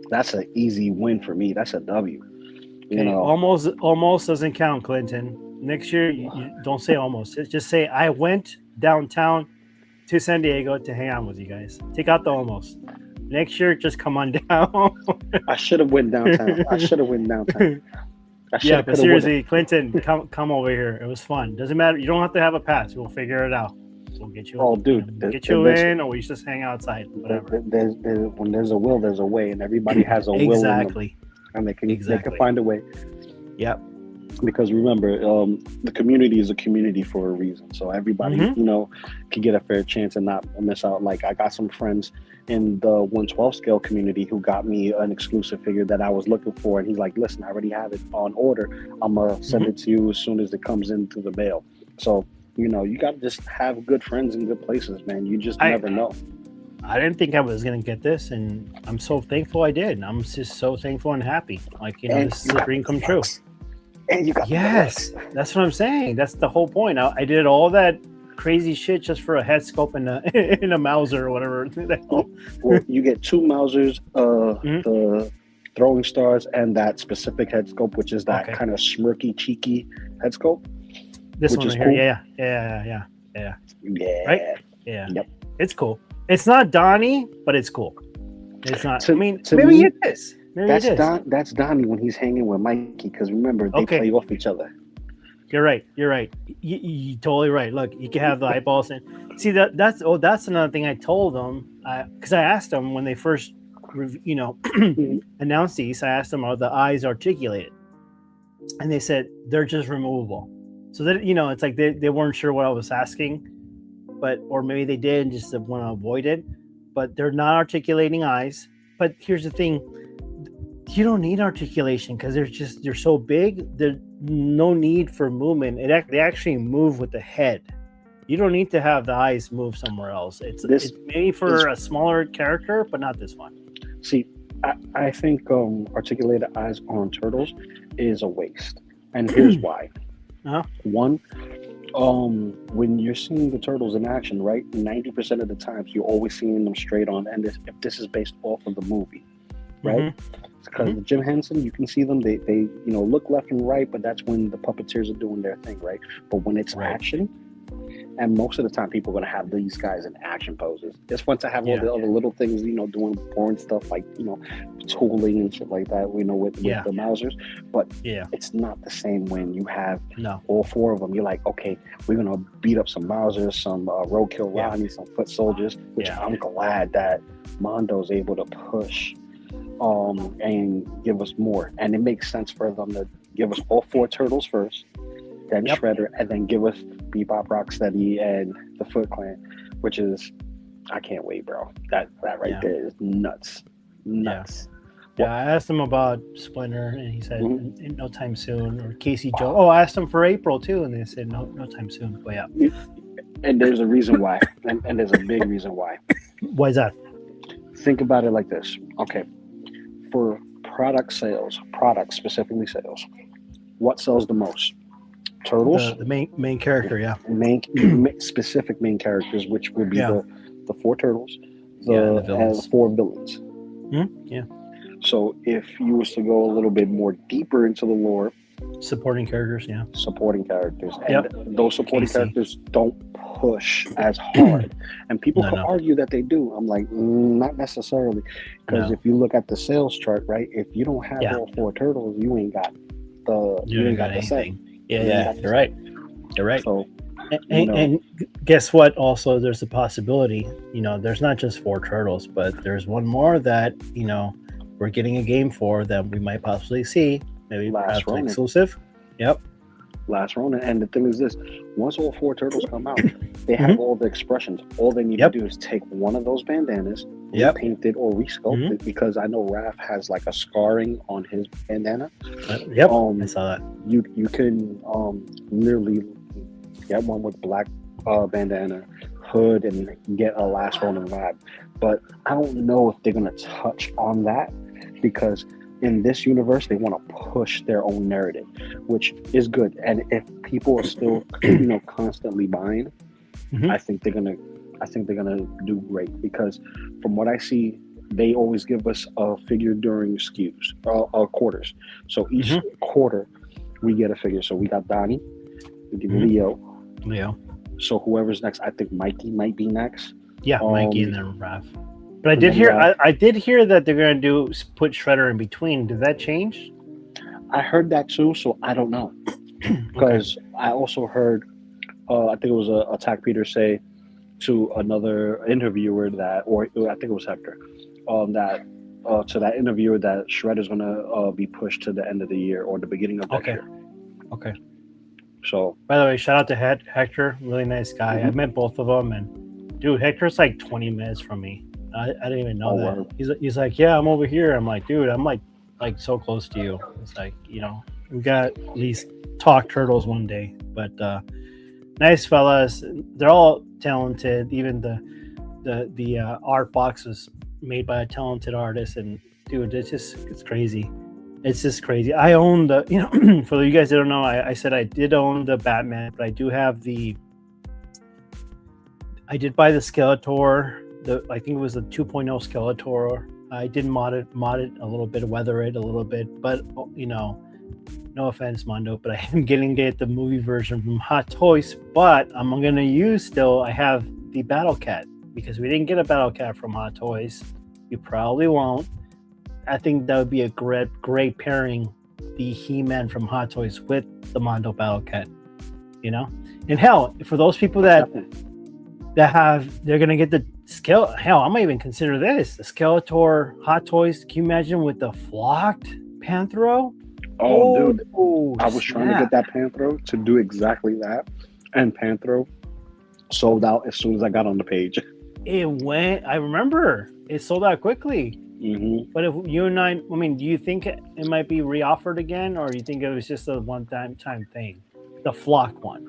that's an easy win for me. That's a W. Almost doesn't count, Clinton. Next year, you don't say almost. Just say I went downtown to San Diego to hang out with you guys. Take out the almost. Next year, just come on down. I should have went downtown. But seriously, Clinton, come over here. It was fun. Doesn't matter. You don't have to have a pass. We'll figure it out. We'll get you. Oh, dude, get you in, or we just hang outside. Whatever. When there's a will, there's a way, and everybody has a will. Exactly. And they can find a way. Yep. Because remember, the community is a community for a reason. So everybody, can get a fair chance and not miss out. Like I got some friends in the 112 scale community who got me an exclusive figure that I was looking for, and he's like, "Listen, I already have it on order. I'm gonna send it to you as soon as it comes in through the mail." So you gotta just have good friends in good places, man. You just never know. I didn't think I was going to get this, and I'm so thankful I did. I'm just so thankful and happy. Like, this is a dream come true. And you got the deluxe. That's what I'm saying. That's the whole point. I did all that crazy shit just for a head scope and a Mauser or whatever the hell. Well, you get 2 Mausers, the throwing stars, and that specific head scope, which is that kind of smirky, cheeky head scope. This one right here, cool. Yeah. Right? Yeah. Yep. It's cool. It's not Donnie, but it's cool. It's not. Maybe it is. That's Donnie when he's hanging with Mikey, because remember they play off each other. You're right. You're totally right. Look, you can have the eyeballs and see that's another thing I told them, because I asked them when they first announced these. I asked them, are the eyes articulated? And they said they're just removable. So that it's like they weren't sure what I was asking, or maybe they did and just want to avoid it. But they're not articulating eyes. But here's the thing: you don't need articulation because they're so big. There's no need for movement. They actually move with the head. You don't need to have the eyes move somewhere else. It's maybe for a smaller character, but not this one. See, I think articulated eyes on turtles is a waste, and here's why. One, when you're seeing the turtles in action, right, 90% of the times you're always seeing them straight on, and if this is based off of the movie, right? Because Jim Henson, you can see them, they look left and right, but that's when the puppeteers are doing their thing, right? But when it's action, and most of the time people are going to have these guys in action poses. It's fun to have all the other little things, doing boring stuff like, tooling and shit like that, with the Mausers. But it's not the same when you have all 4 of them. You're like, okay, we're going to beat up some Mausers, some Roadkill Ronnie, some Foot Soldiers, which I'm glad that Mondo's able to push and give us more. And it makes sense for them to give us all 4 turtles first, then Shredder, and then give us Bebop, Rocksteady, and the Foot Clan, which is, I can't wait, bro. That right there is nuts. Yeah, I asked him about Splinter, and he said in no time soon. Or Casey Joe. Oh, I asked him for April too, and they said no time soon. But yeah. And there's a reason why, and there's a big reason why. Why is that? Think about it like this. Okay, for product specifically sales, what sells the most? Turtles, the main character, specific main characters, which would be the 4 turtles, the villains. 4 villains. Yeah. So if you was to go a little bit more deeper into the lore, supporting characters, and those supporting characters don't push as hard, and people can argue that they do. I'm like, not necessarily, because if you look at the sales chart, right, if you don't have all 4 turtles, you ain't got anything. You're right. So, and guess what? Also, there's a possibility. There's not just 4 turtles, but there's one more that we're getting a game for that we might possibly see. Maybe perhaps exclusive. Yep. Last Ronin. And the thing is this: once all 4 turtles come out, they have all the expressions. All they need to do is take one of those bandanas, paint it or resculpt it, because I know Raph has like a scarring on his bandana. I saw that. You can literally get one with black bandana, hood, and get a Last Ronin vibe. But I don't know if they're gonna touch on that, because in this universe they want to push their own narrative, which is good. And if people are still constantly buying, I think they're gonna do great, because from what I see, they always give us a figure during quarters. So each quarter we get a figure. So we got Donnie, we get Leo. So whoever's next, I think Mikey might be next. Mikey and then Raph. But I did hear that they're going to put Shredder in between. Did that change? I heard that too, so I don't know. Because I also heard, I think it was Attack Peter say to another interviewer or I think it was Hector, to that interviewer that Shredder's going to be pushed to the end of the year or the beginning of next year. Okay. So, by the way, shout out to Hector, really nice guy. I met both of them, and dude, Hector's like 20 minutes from me. I didn't even know that. Wow. He's like, yeah, I'm over here. I'm like, dude, I'm like so close to you. It's like, we got at least talk turtles one day. But nice fellas. They're all talented. Even the art box was made by a talented artist. And dude, it's crazy. It's just crazy. I own the, for you guys that don't know, I said I did own the Batman, but I do have I did buy the Skeletor. I think it was the 2.0 Skeletor. I did mod it a little bit, weather it a little bit, but no offense, Mondo, but I am getting the movie version from Hot Toys. But I'm gonna use still. I have the Battle Cat because we didn't get a Battle Cat from Hot Toys. You probably won't. I think that would be a great pairing, the He-Man from Hot Toys with the Mondo Battle Cat. And hell, for those people that they're gonna get the hell, I might even consider this the Skeletor Hot Toys. Can you imagine with the flocked Panthro? Oh, dude, I was trying to get that Panthro to do exactly that, and Panthro sold out as soon as I got on the page. It went. I remember it sold out quickly. Mm-hmm. But if you and I mean, do you think it might be reoffered again, or do you think it was just a one-time thing? The flock one,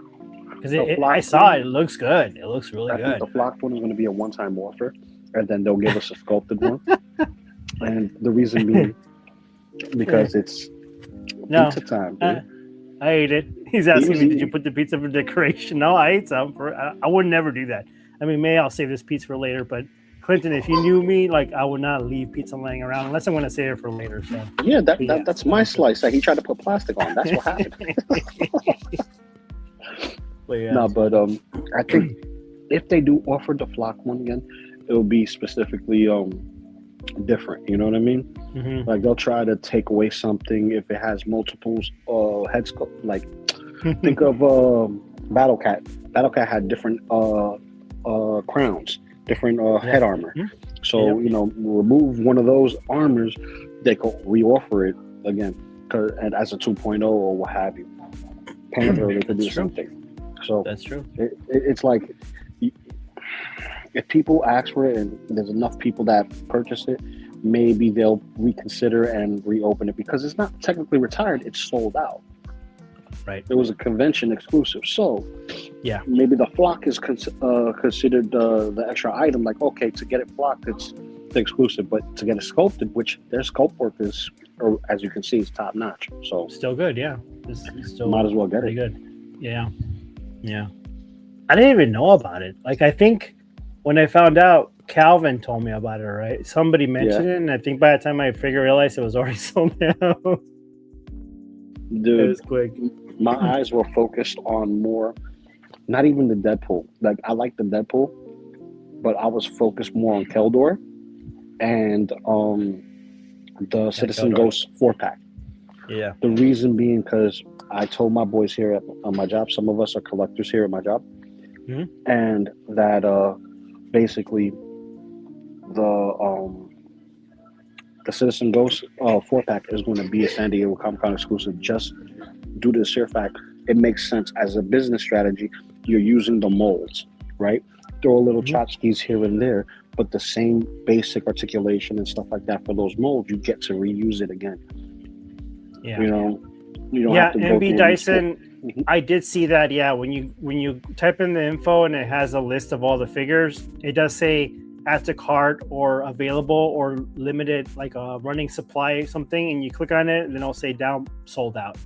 because I saw it. It looks good. It looks really good. I think the flock one is going to be a one-time offer, and then they'll give us a sculpted one. And the reason being, because it's pizza time, dude. I ate it. He's asking me, did you put the pizza for decoration? No, I ate some. I would never do that. I mean, maybe I'll save this pizza for later, but Clinton, if you knew me, I would not leave pizza laying around unless I'm going to save it for later. So yeah, that's my slice that he tried to put plastic on. That's what happened. But I think if they do offer the flock one again, it'll be specifically different. You know what I mean? Mm-hmm. Like they'll try to take away something if it has multiples head sculpt. Like think of Battle Cat. Battle Cat had different crowns, different head armor. Mm-hmm. So remove one of those armors, they could reoffer it again, and as a 2.0 or what have you. Panther, they could do something. So that's true. It's like if people ask for it and there's enough people that purchase it, maybe they'll reconsider and reopen it because it's not technically retired; it's sold out. Right. It was a convention exclusive, so yeah, maybe the flock is considered the extra item. Like, okay, to get it flocked, it's the exclusive, but to get it sculpted, which their sculpt work is, or as you can see, is top notch. So still good, yeah. It's still might as well get it. Good, yeah. I didn't even know about it. I think when I found out, Calvin told me about it. Right? Somebody mentioned it, and I think by the time I realized it was already sold out. Dude, it was quick. My eyes were focused on more, not even the Deadpool. Like, I like the Deadpool, but I was focused more on Keldor and the Citizen Ghost 4-pack. Yeah. The reason being because I told my boys here at my job, some of us are collectors here at my job, and that basically the Citizen Ghost 4-pack is going to be a San Diego Comic-Con exclusive just due to the sheer fact it makes sense as a business strategy. You're using the molds, right? Throw a little tchotchkes here and there, but the same basic articulation and stuff like that for those molds, you get to reuse it again. Yeah. You don't have to go MB Dyson, I did see that. Yeah, when you type in the info and it has a list of all the figures, it does say add to cart or available or limited, like a running supply something, and you click on it and then it'll say down, sold out.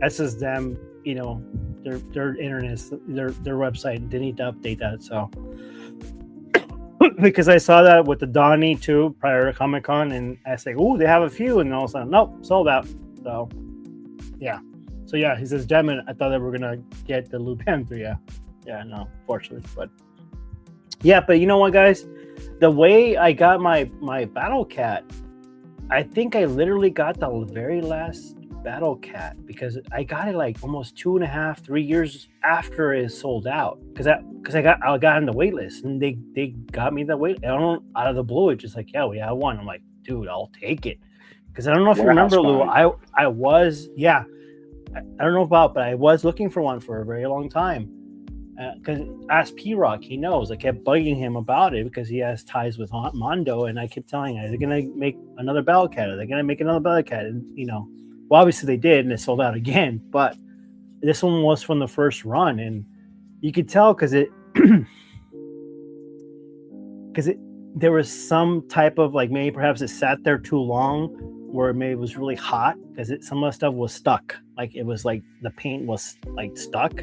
That's just them, their internet, their website. They need to update that. So because I saw that with the Donnie too prior to Comic-Con, and I say, oh, they have a few, and all of a sudden, nope, sold out. So yeah, he says, damn it, I thought that we were gonna get the Blue Panther. Yeah, no, fortunately, but you know what, guys, the way I got my Battle Cat, I think I literally got the very last Battle Cat because I got it almost 2.5, 3 years after it sold out, because I got on the wait list, and they got me the wait. I don't, out of the blue, it's just yeah, we have one. I'm like, dude, I'll take it. Because I don't know if you remember, Lou, I was, I don't know about, but I was looking for one for a very long time. Because ask P-Rock, he knows. I kept bugging him about it because he has ties with Mondo, and I kept telling him, are they going to make another Battle Cat? Are they going to make another Battle Cat? And, well, obviously they did, and it sold out again. But this one was from the first run, and you could tell because there was some type of maybe perhaps it sat there too long. where maybe it was really hot because some of the stuff was stuck. Like it was like the paint was like stuck.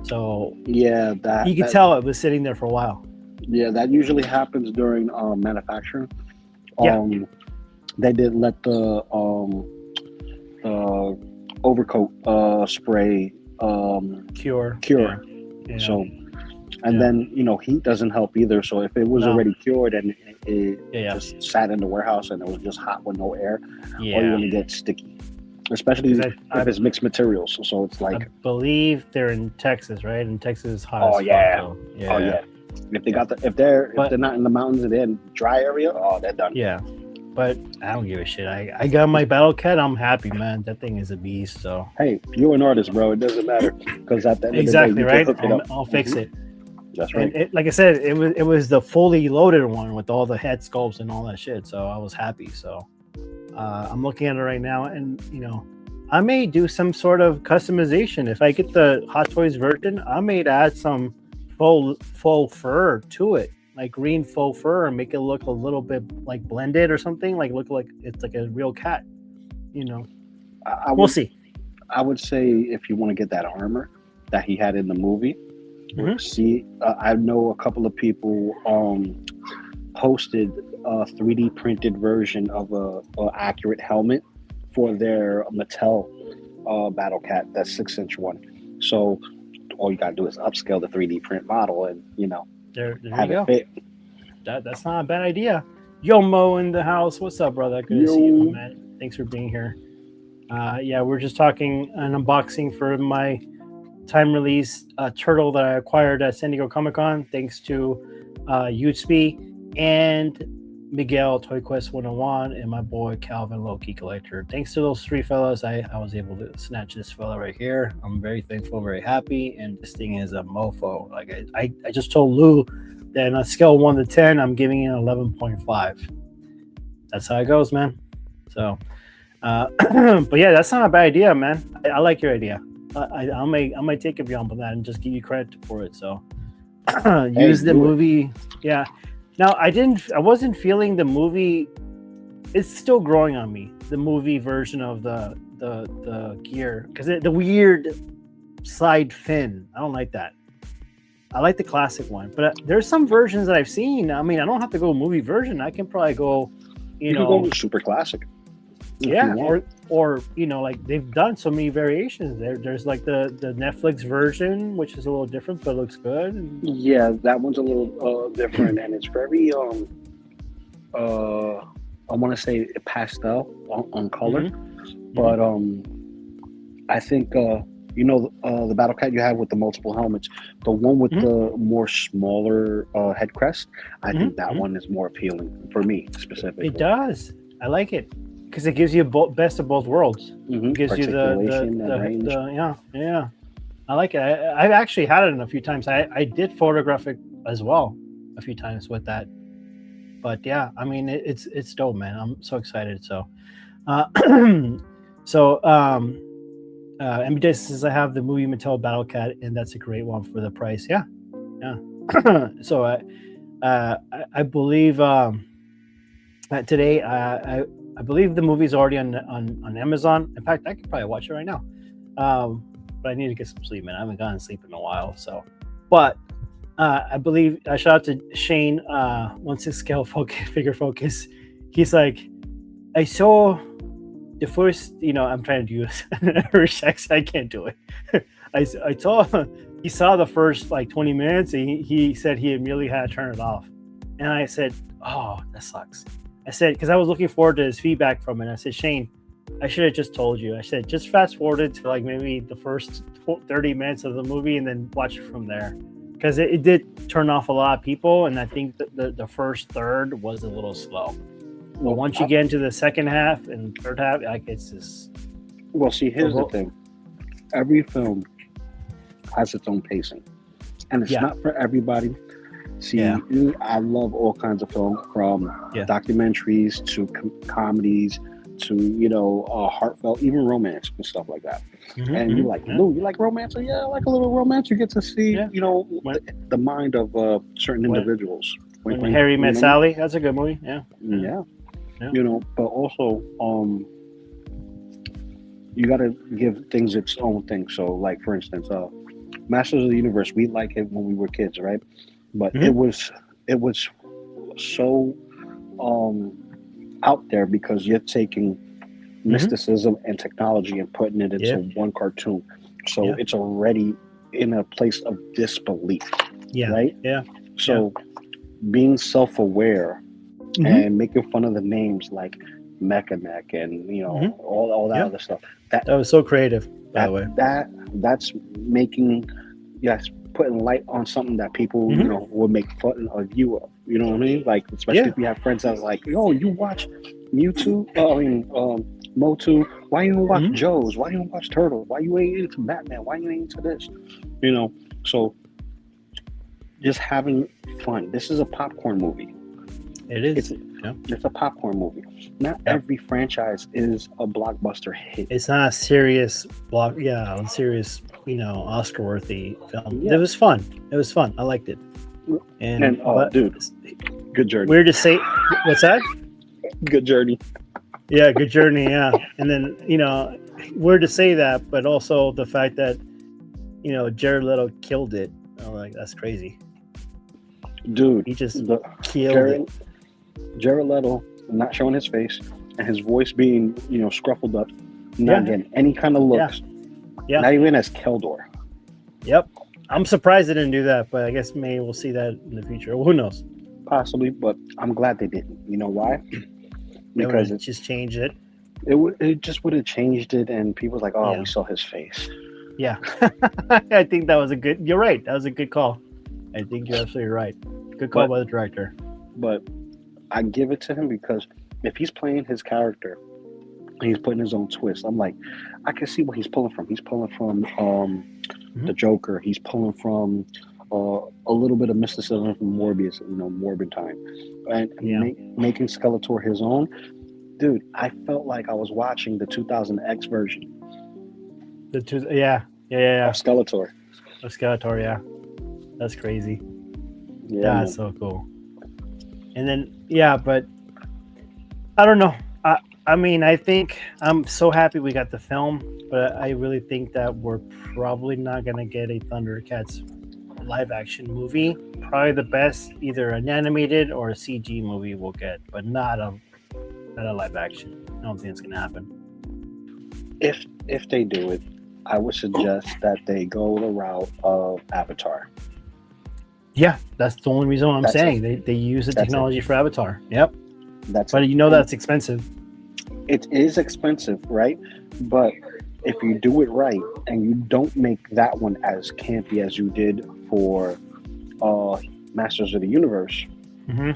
So Yeah, you could tell it was sitting there for a while. Yeah, that usually happens during manufacturing. Yeah. They didn't let the overcoat spray Cure. Yeah. So, and then heat doesn't help either. So if it was already cured and it just sat in the warehouse and it was just hot with no air, or you're gonna get sticky, especially if it's mixed materials. So it's like, I believe they're in Texas, right? And Texas is hot. Oh as yeah. Fuck, so, Oh yeah. If they got if they're not in the mountains and they're in dry area, they're done. Yeah. But I don't give a shit. I got my Battle Cat. I'm happy, man. That thing is a beast. So hey, you're an artist, bro. It doesn't matter because at the end exactly of the day, you right. can hook it up. I'll fix it. That's right. And like I said, it was the fully loaded one with all the head sculpts and all that shit. So I was happy. So I'm looking at it right now, and I may do some sort of customization if I get the Hot Toys version. I may add some faux fur to it, like green faux fur, and make it look a little bit like blended or something, like look like it's like a real cat. We'll see. I would say if you want to get that armor that he had in the movie, see, I know a couple of people posted a 3D printed version of a accurate helmet for their Mattel Battle Cat, that 6-inch one. So all you gotta do is upscale the 3D print model and there have you it go. fit. That's not a bad idea. Yo, Mo in the house. What's up, brother? Good to see you, man. Thanks for being here. Yeah, we're just talking an unboxing for my time release turtle that I acquired at San Diego Comic-Con, thanks to Utesby and Miguel, Toy Quest 101, and my boy Calvin, Loki Collector. Thanks to those three fellas, I was able to snatch this fella right here. I'm very thankful, very happy, and this thing is a mofo. Like I just told Lou that on a scale of 1 to 10, I'm giving it an 11.5. That's how it goes, man. So, but yeah, that's not a bad idea, man. I like your idea. I might take up on that and just give you credit for it. So, use the movie. Yeah. Now I wasn't feeling the movie. It's still growing on me. The movie version of the gear, because the weird side fin. I don't like that. I like the classic one, but there's some versions that I've seen. I mean, I don't have to go movie version. I can probably go, you can go super classic. Yeah, or like they've done so many variations. There's like the Netflix version, which is a little different but looks good. Yeah, that one's a little different, and it's very I want to say pastel on color, but I think the Battle Cat you have with the multiple helmets, the one with the more smaller head crest, I think that one is more appealing for me specifically. It does. I like it. Because it gives you best of both worlds. It gives you the yeah. I like it. I've actually had it a few times. I did photograph it as well a few times with that. But yeah, I mean it's dope, man. I'm so excited. So, MBJ says I have the movie Mattel Battle Cat, and that's a great one for the price. Yeah. So I believe today I believe the movie's already on Amazon. In fact, I could probably watch it right now. But I need to get some sleep, man. I haven't gotten sleep in a while. So, but I believe shout out to Shane, 1/6 scale figure focus. He's like, I saw the first. I'm trying to do an Irish accent. I can't do it. I saw he saw the first like 20 minutes. And he said he immediately had to turn it off, and I said, oh, that sucks. I said, because I was looking forward to his feedback from it. I said, Shane, I should have just told you. I said, just fast forward to like maybe the first 30 minutes of the movie and then watch it from there. Because it did turn off a lot of people. And I think that the first third was a little slow. But once you get into the second half and third half, like it's just... Well, see, here's the thing. Every film has its own pacing. And it's not for everybody. See, I love all kinds of film, from documentaries to comedies to heartfelt, even romance and stuff like that. And you're like, Lou, you like romance? Yeah, I like a little romance. You get to see, the mind of certain individuals. When Harry Met Sally, that's a good movie. Yeah. You know, but also you got to give things its own thing. So, like for instance, Masters of the Universe, we like it when we were kids, right? But it was so out there because you're taking mysticism and technology and putting it into one cartoon. So it's already in a place of disbelief, right? Yeah. So being self-aware and making fun of the names like Mechanic and you know all that other stuff. That was so creative, by the way. That's making putting light on something that people you know would make fun of you of. You know what I mean? Like especially if you have friends that's like, yo, you watch Mewtwo? Motu. Why you don't watch Joe's? Why you don't watch Turtle? Why you ain't into Batman? Why you ain't into this? You know, so just having fun. This is a popcorn movie. It is. It's a popcorn movie. Not every franchise is a blockbuster hit. It's not a serious serious, you know, Oscar-worthy film. Yeah. It was fun. I liked it. And dude, good journey. Weird to say. What's that? Good journey. Yeah, good journey. Yeah, and then you know, weird to say that, but also the fact that you know Jared Leto killed it. I'm like, that's crazy. Dude, he just killed it. Jared Leto not showing his face and his voice being, you know, scruffled up, not getting any kind of looks. Yeah. Not even as Keldor. Yep. I'm surprised they didn't do that, but I guess maybe we'll see that in the future. Who knows? Possibly, but I'm glad they didn't. You know why? Because it just changed it. It just would have changed it, and people was like, "Oh, we saw his face." Yeah, I think that was you're right. That was a good call. I think you're absolutely right. Good call by the director. But I give it to him because if he's playing his character and he's putting his own twist, I'm like, I can see what he's pulling from. He's pulling from the Joker. He's pulling from a little bit of mysticism from Morbius, you know, Morbid time, and making Skeletor his own. Dude, I felt like I was watching the 2000X version. Of Skeletor. Of Skeletor, yeah. That's crazy. Yeah, that's so cool. And then, but I don't know. I mean, I think I'm so happy we got the film, but I really think that we're probably not going to get a Thundercats live action movie. Probably the best, either an animated or a CG movie we'll get, but not a live action. I don't think it's going to happen. If they do it, I would suggest that they go the route of Avatar. Yeah, that's the only reason I'm saying. They use the technology for Avatar. Yep. But you know that's expensive. It is expensive, right? But if you do it right and you don't make that one as campy as you did for Masters of the Universe,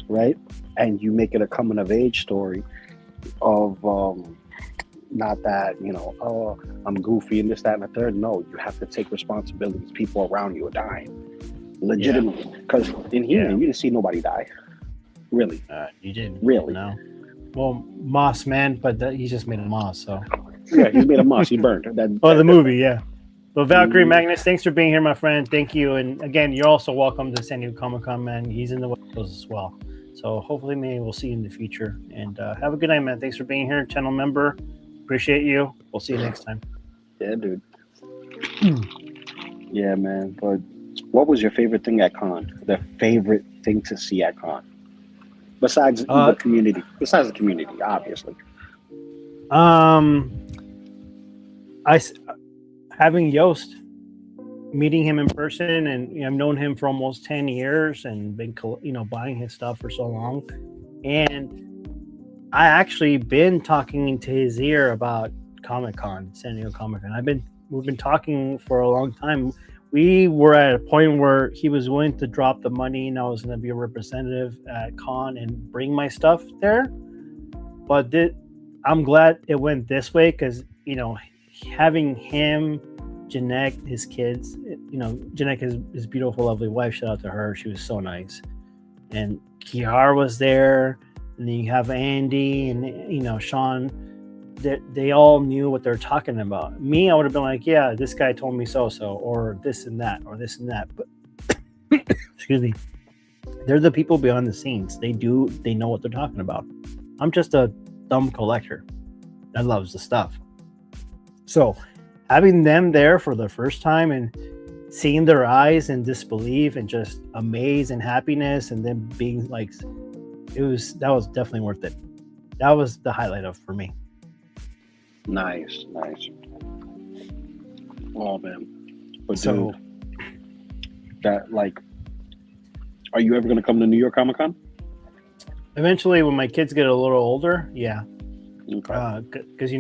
right? And you make it a coming of age story of not that, you know, I'm goofy and this, that, and the third. No, you have to take responsibilities. People around you are dying. Legitimately. Because in here, you didn't see nobody die. Really. You didn't. Really. No. Well, Moss, man, but he just made a Moss, so. Yeah, he's made a Moss. He burned. The movie, yeah. Well, Valkyrie Magnus, thanks for being here, my friend. Thank you. And again, you're also welcome to San Diego Comic-Con, man. He's in the West Coast as well. So hopefully maybe we'll see you in the future. And have a good night, man. Thanks for being here, channel member. Appreciate you. We'll see you next time. Yeah, dude. Yeah, man. But what was your favorite thing at con? The favorite thing to see at con? Besides the community. Besides the community, obviously. Having Yost, meeting him in person, and I've known him for almost 10 years and been, buying his stuff for so long. And I actually been talking into his ear about Comic-Con, San Diego Comic-Con. We've been talking for a long time. We were at a point where he was willing to drop the money and I was going to be a representative at con and bring my stuff there. But I'm glad it went this way because, having him, Jeanette, his kids, Jeanette is his beautiful, lovely wife. Shout out to her. She was so nice. And Kiara was there. And then you have Andy and, Sean. They all knew what they're talking about. Me, I would have been like, yeah, this guy told me so, or this and that, or this and that. But excuse me, they're the people behind the scenes. They know what they're talking about. I'm just a dumb collector that loves the stuff. So having them there for the first time and seeing their eyes in disbelief and just amaze and happiness, and then being like, that was definitely worth it. That was the highlight of for me. Nice. Oh man. But So, that like, are you ever gonna come to New York Comic Con? eventually, when my kids get a little older, yeah, Okay. because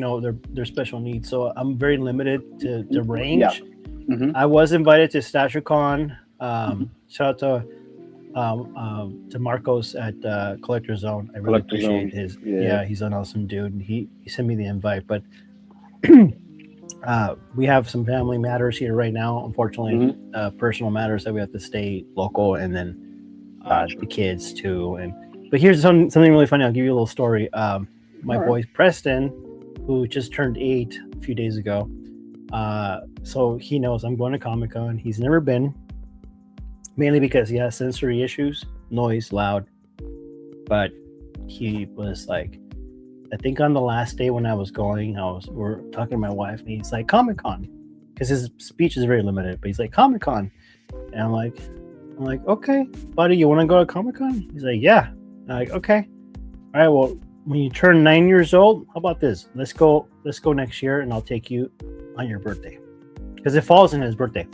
they're special needs, so I'm very limited to range. Yeah. Mm-hmm. I was invited to StatueCon. Shout out to Marcos at Collector Zone. I really Collector appreciate Zone. his. Yeah. Yeah, he's an awesome dude. And he sent me the invite, but we have some family matters here right now. Unfortunately, personal matters that we have to stay local, and then the kids too. But here's something really funny. I'll give you a little story. My boy Preston, who just turned 8 a few days ago. So he knows I'm going to Comic-Con. He's never been, mainly because he has sensory issues, noise, loud. But he was like, I think on the last day when I was going, we're talking to my wife, and he's like, Comic-Con, because his speech is very limited. But he's like, Comic-Con, and I'm like, okay, buddy, you want to go to Comic-Con? He's like, yeah. I'm like, okay, all right. Well, when you turn 9 years old, how about this? Let's go next year, and I'll take you on your birthday, because it falls in his birthday.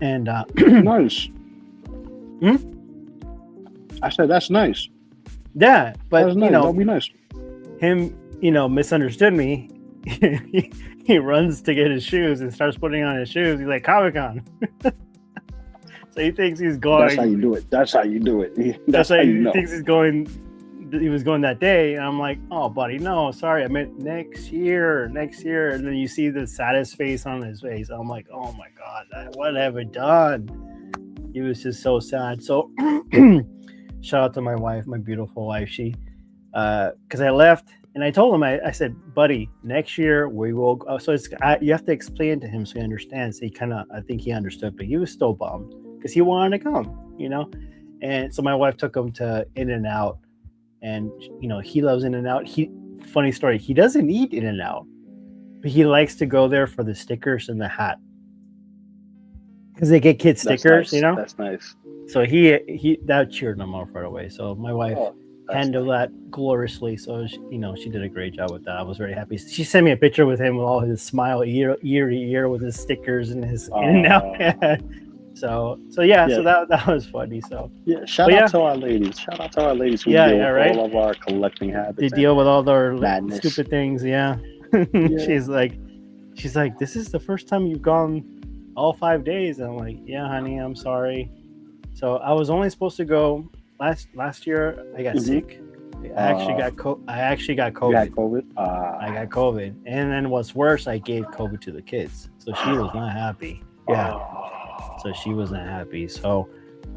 And nice. I said that's nice. Yeah, but that's nice. That'll be nice. Him, misunderstood me. He runs to get his shoes and starts putting on his shoes. He's like, Comic-Con. So he thinks he's going. That's how you do it. That's how you do it. That's how he thinks he's going. He was going that day, and I'm like, oh, buddy, no, sorry, I meant next year. And then you see the saddest face on his face. I'm like, oh my God, what have I done? He was just so sad. So shout out to my wife, my beautiful wife. She, because I left, and I told him, I said, buddy, next year we will. So you have to explain to him so he understands. So I think he understood, but he was still bummed because he wanted to come, And so my wife took him to In-N-Out. And he loves In-N-Out. Funny story, he doesn't eat In-N-Out, but he likes to go there for the stickers and the hat, because they get kid stickers. That's nice. So he that cheered him off right away. So my wife handled that gloriously. So she did a great job with that. I was very happy. She sent me a picture with him with all his smile ear to ear with his stickers and his In-N-Out hat. So yeah, so that was funny. So yeah, shout out to our ladies. Shout out to our ladies who deal with all of our collecting habits. They deal with all their madness. Stupid things. Yeah. She's like, this is the first time you've gone all 5 days. And I'm like, yeah, honey, I'm sorry. So I was only supposed to go last year. I got sick. I actually got COVID. You got COVID? I got COVID, and then what's worse, I gave COVID to the kids. So she was not happy. Yeah. So she wasn't happy. So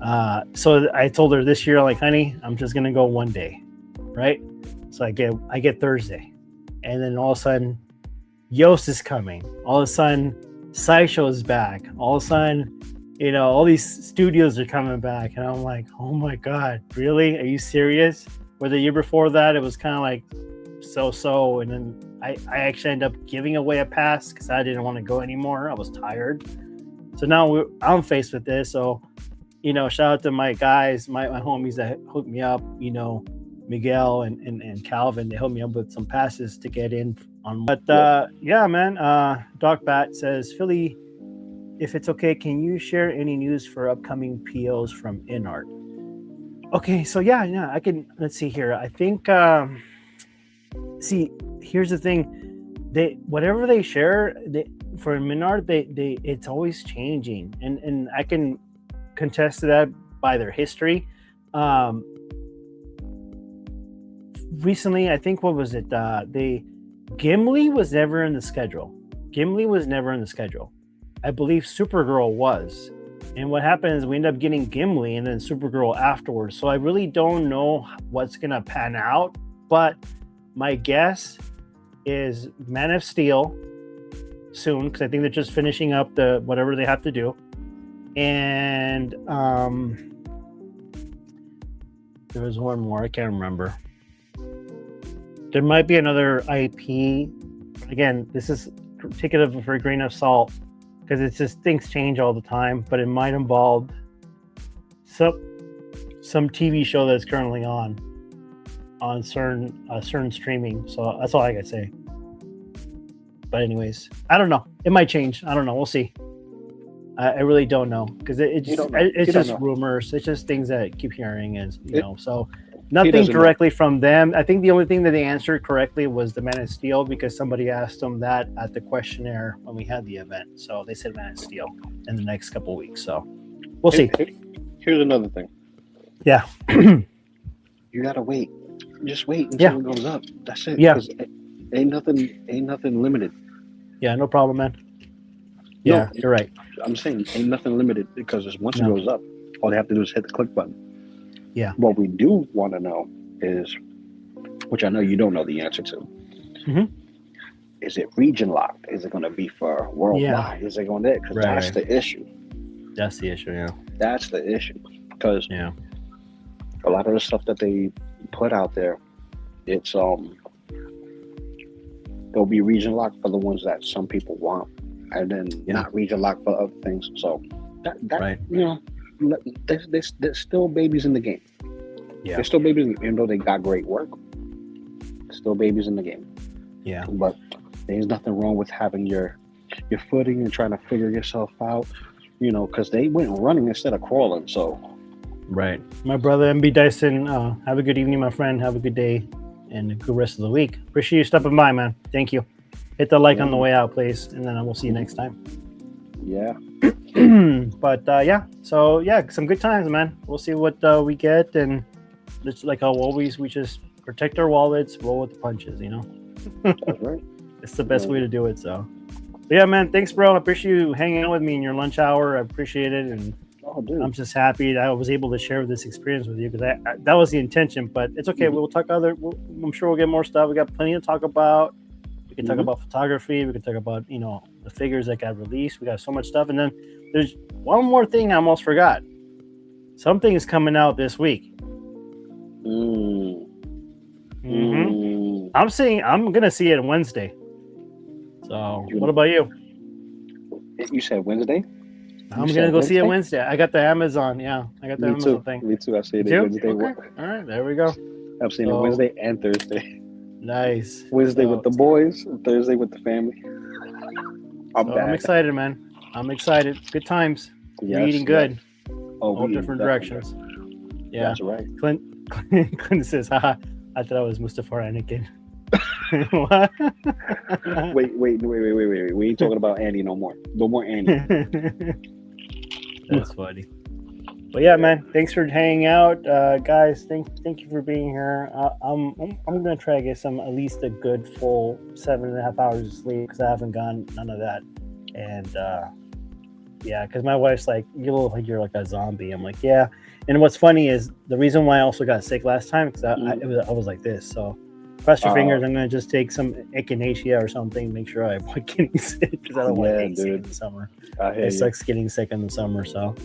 I told her this year, like, honey, I'm just gonna go one day, right? So I get Thursday, and then all of a sudden, Yost is coming. All of a sudden, SciShow is back. All of a sudden, all these studios are coming back, and I'm like, oh my God, really? Are you serious? Where the year before that, it was kind of like so, and then I actually ended up giving away a pass because I didn't want to go anymore. I was tired. So now I'm faced with this. So, shout out to my guys, my homies that hooked me up, Miguel and Calvin. They hooked me up with some passes to get in on. But yeah, man, Doc Bat says, Philly, if it's okay, can you share any news for upcoming POs from InArt? Okay, so yeah, I can. Let's see here. I think, here's the thing. Whatever they share, for Minard, they it's always changing, and I can contest to that by their history. Recently, I think, what was it? Gimli was never in the schedule. I believe Supergirl was, and what happened is we end up getting Gimli and then Supergirl afterwards. So I really don't know what's gonna pan out, but my guess is Man of Steel soon, because I think they're just finishing up whatever they have to do, and there was one more, I can't remember. There might be another IP. Again, this is take it for a grain of salt because it's just things change all the time. But it might involve some TV show that's currently on certain streaming. So that's all I gotta say. But anyways, I don't know. It might change. I don't know. We'll see. I really don't know because it's just rumors. It's just things that I keep hearing, as you know. So nothing directly from them. I think the only thing that they answered correctly was the Man of Steel because somebody asked them that at the questionnaire when we had the event. So they said Man of Steel in the next couple of weeks. So we'll see. Here's another thing. Yeah. You gotta wait. Just wait until it goes up. That's it. Yeah. Ain't nothing limited. Yeah, no problem, man. Yeah, you're right. I'm saying ain't nothing limited because once it goes up, all they have to do is hit the click button. Yeah. What we do want to know is, which I know you don't know the answer to, is it region locked? Is it going to be for worldwide? Is it going to? Because that's the issue. That's the issue, yeah. That's the issue. Because a lot of the stuff that they put out there, it's they'll be region locked for the ones that some people want, and then not region locked for other things. So that you know, there's still babies in the game. Yeah, there's still babies, even though they got great work. Still babies in the game. Yeah, but there's nothing wrong with having your footing and trying to figure yourself out. You know, because they went running instead of crawling. So, my brother MB Dyson. Have a good evening, my friend. Have a good day. And a good rest of the week. Appreciate you stopping by, man. Thank you. Hit the like on the way out, please. And then I will see you next time. Yeah. But so some good times, man. We'll see what we get. And it's like always, we just protect our wallets, roll with the punches, you know? That's right. It's the best way to do it. So, but yeah, man, thanks, bro. I appreciate you hanging out with me in your lunch hour. I appreciate it. And I'm just happy that I was able to share this experience with you because that was the intention. But it's okay. We'll talk I'm sure we'll get more stuff. We got plenty to talk about. We can talk about photography. We can talk about the figures that got released. We got so much stuff. And then there's one more thing I almost forgot. Something is coming out this week. I'm gonna see it Wednesday. So what about you? You said Wednesday? I'm going to go see it Wednesday. I got the Amazon. Yeah, I got the Amazon thing. Me too. I've seen it Wednesday. Okay. All right, there we go. I've seen it Wednesday and Thursday. Nice. Wednesday with the boys, Thursday with the family. I'm excited, man. I'm excited. Good times. We're eating good. All different directions. Yeah. That's right. Clint says, haha, I thought I was Mustafa Anakin. What? Wait. We ain't talking about Andy no more. No more Andy. That's funny. But yeah, man, thanks for hanging out, guys. Thank you for being here. I'm gonna try to get at least a good full 7.5 hours of sleep because I haven't gotten none of that. And because my wife's like, you look like you're like a zombie. I'm like, yeah. And what's funny is the reason why I also got sick last time because I was like this. So cross your fingers. I'm gonna just take some echinacea or something. Make sure I avoid getting sick because I don't want to get sick in the summer. It sucks getting sick in the summer. So.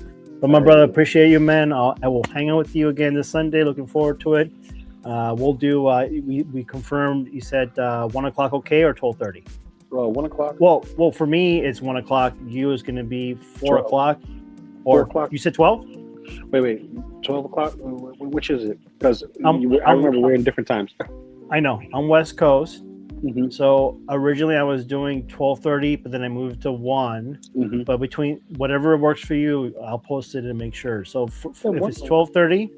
But my brother, appreciate you, man. I will hang out with you again this Sunday. Looking forward to it. We'll do. We confirmed. You said 1 o'clock, okay, or 12:30? Well, 1 o'clock. Well, for me it's 1 o'clock. You is going to be 4 o'clock. Or 4 o'clock. You said 12? Wait. 12 o'clock. Which is it? Because I remember we're in different times. I know. I'm West Coast. Mm-hmm. So originally I was doing 12:30, but then I moved to 1. Mm-hmm. But between whatever works for you, I'll post it and make sure. So if it's 12:30,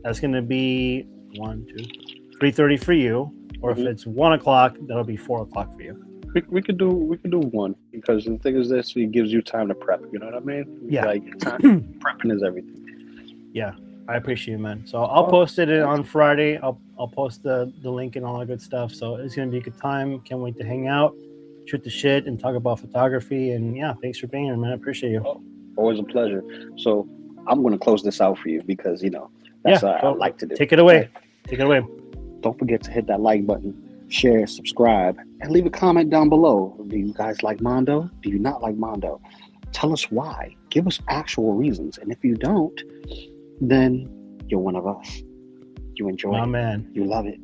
that's going to be 3:30 for you. Or if it's 1 o'clock, that'll be 4 o'clock for you. We could do 1 because the thing is this: it gives you time to prep. You know what I mean? Yeah. Like time prepping is everything. Yeah. I appreciate it, man. So I'll post it on Friday. I'll post the link and all that good stuff. So it's gonna be a good time. Can't wait to hang out, shoot the shit, and talk about photography. And yeah, thanks for being here, man. I appreciate you. Always a pleasure. So I'm gonna close this out for you because that's what I like to do. Take it away. Take it away. Don't forget to hit that like button, share, subscribe, and leave a comment down below. Do you guys like Mondo? Do you not like Mondo? Tell us why. Give us actual reasons. And if you don't, then you're one of us. You enjoy it. Man. You love it.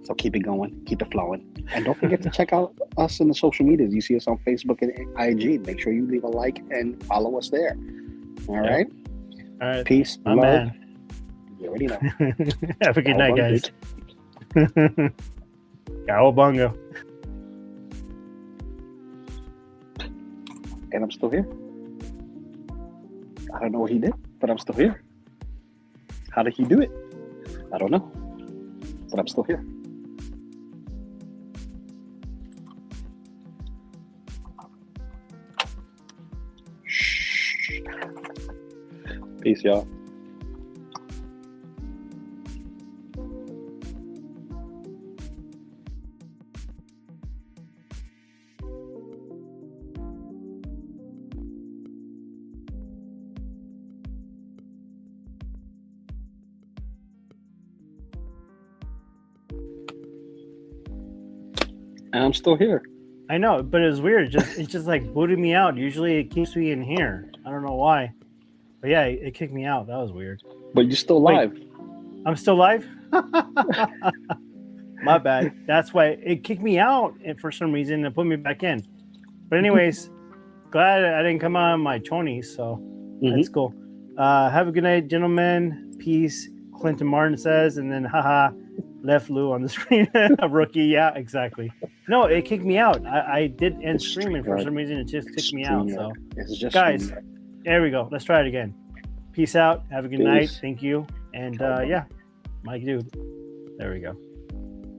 So keep it going, keep it flowing. And don't forget to check out us in the social medias. You see us on Facebook and IG. Make sure you leave a like and follow us there. All right? All right. Peace, My love. man. You already know. Have a good night, guys. Cowabunga. And I'm still here. I don't know what he did, but I'm still here. How did he do it? I don't know. But I'm still here. Shh. Peace, y'all. And I'm still here. I know, but it was weird. It just like booted me out. Usually it keeps me in here. I don't know why. But yeah, it kicked me out. That was weird. But you're still live. Wait, I'm still live? My bad. That's why it kicked me out for some reason and put me back in. But anyways, glad I didn't come out on my chonies, so that's cool. Have a good night, gentlemen. Peace. Clinton Martin says, and then haha, left Lou on the screen. A rookie. Yeah, exactly. No, it kicked me out. I did end streaming for some reason. It just kicked me out. So, guys, there we go. Let's try it again. Peace out. Have a good night. Thank you. And yeah, my dude. There we go.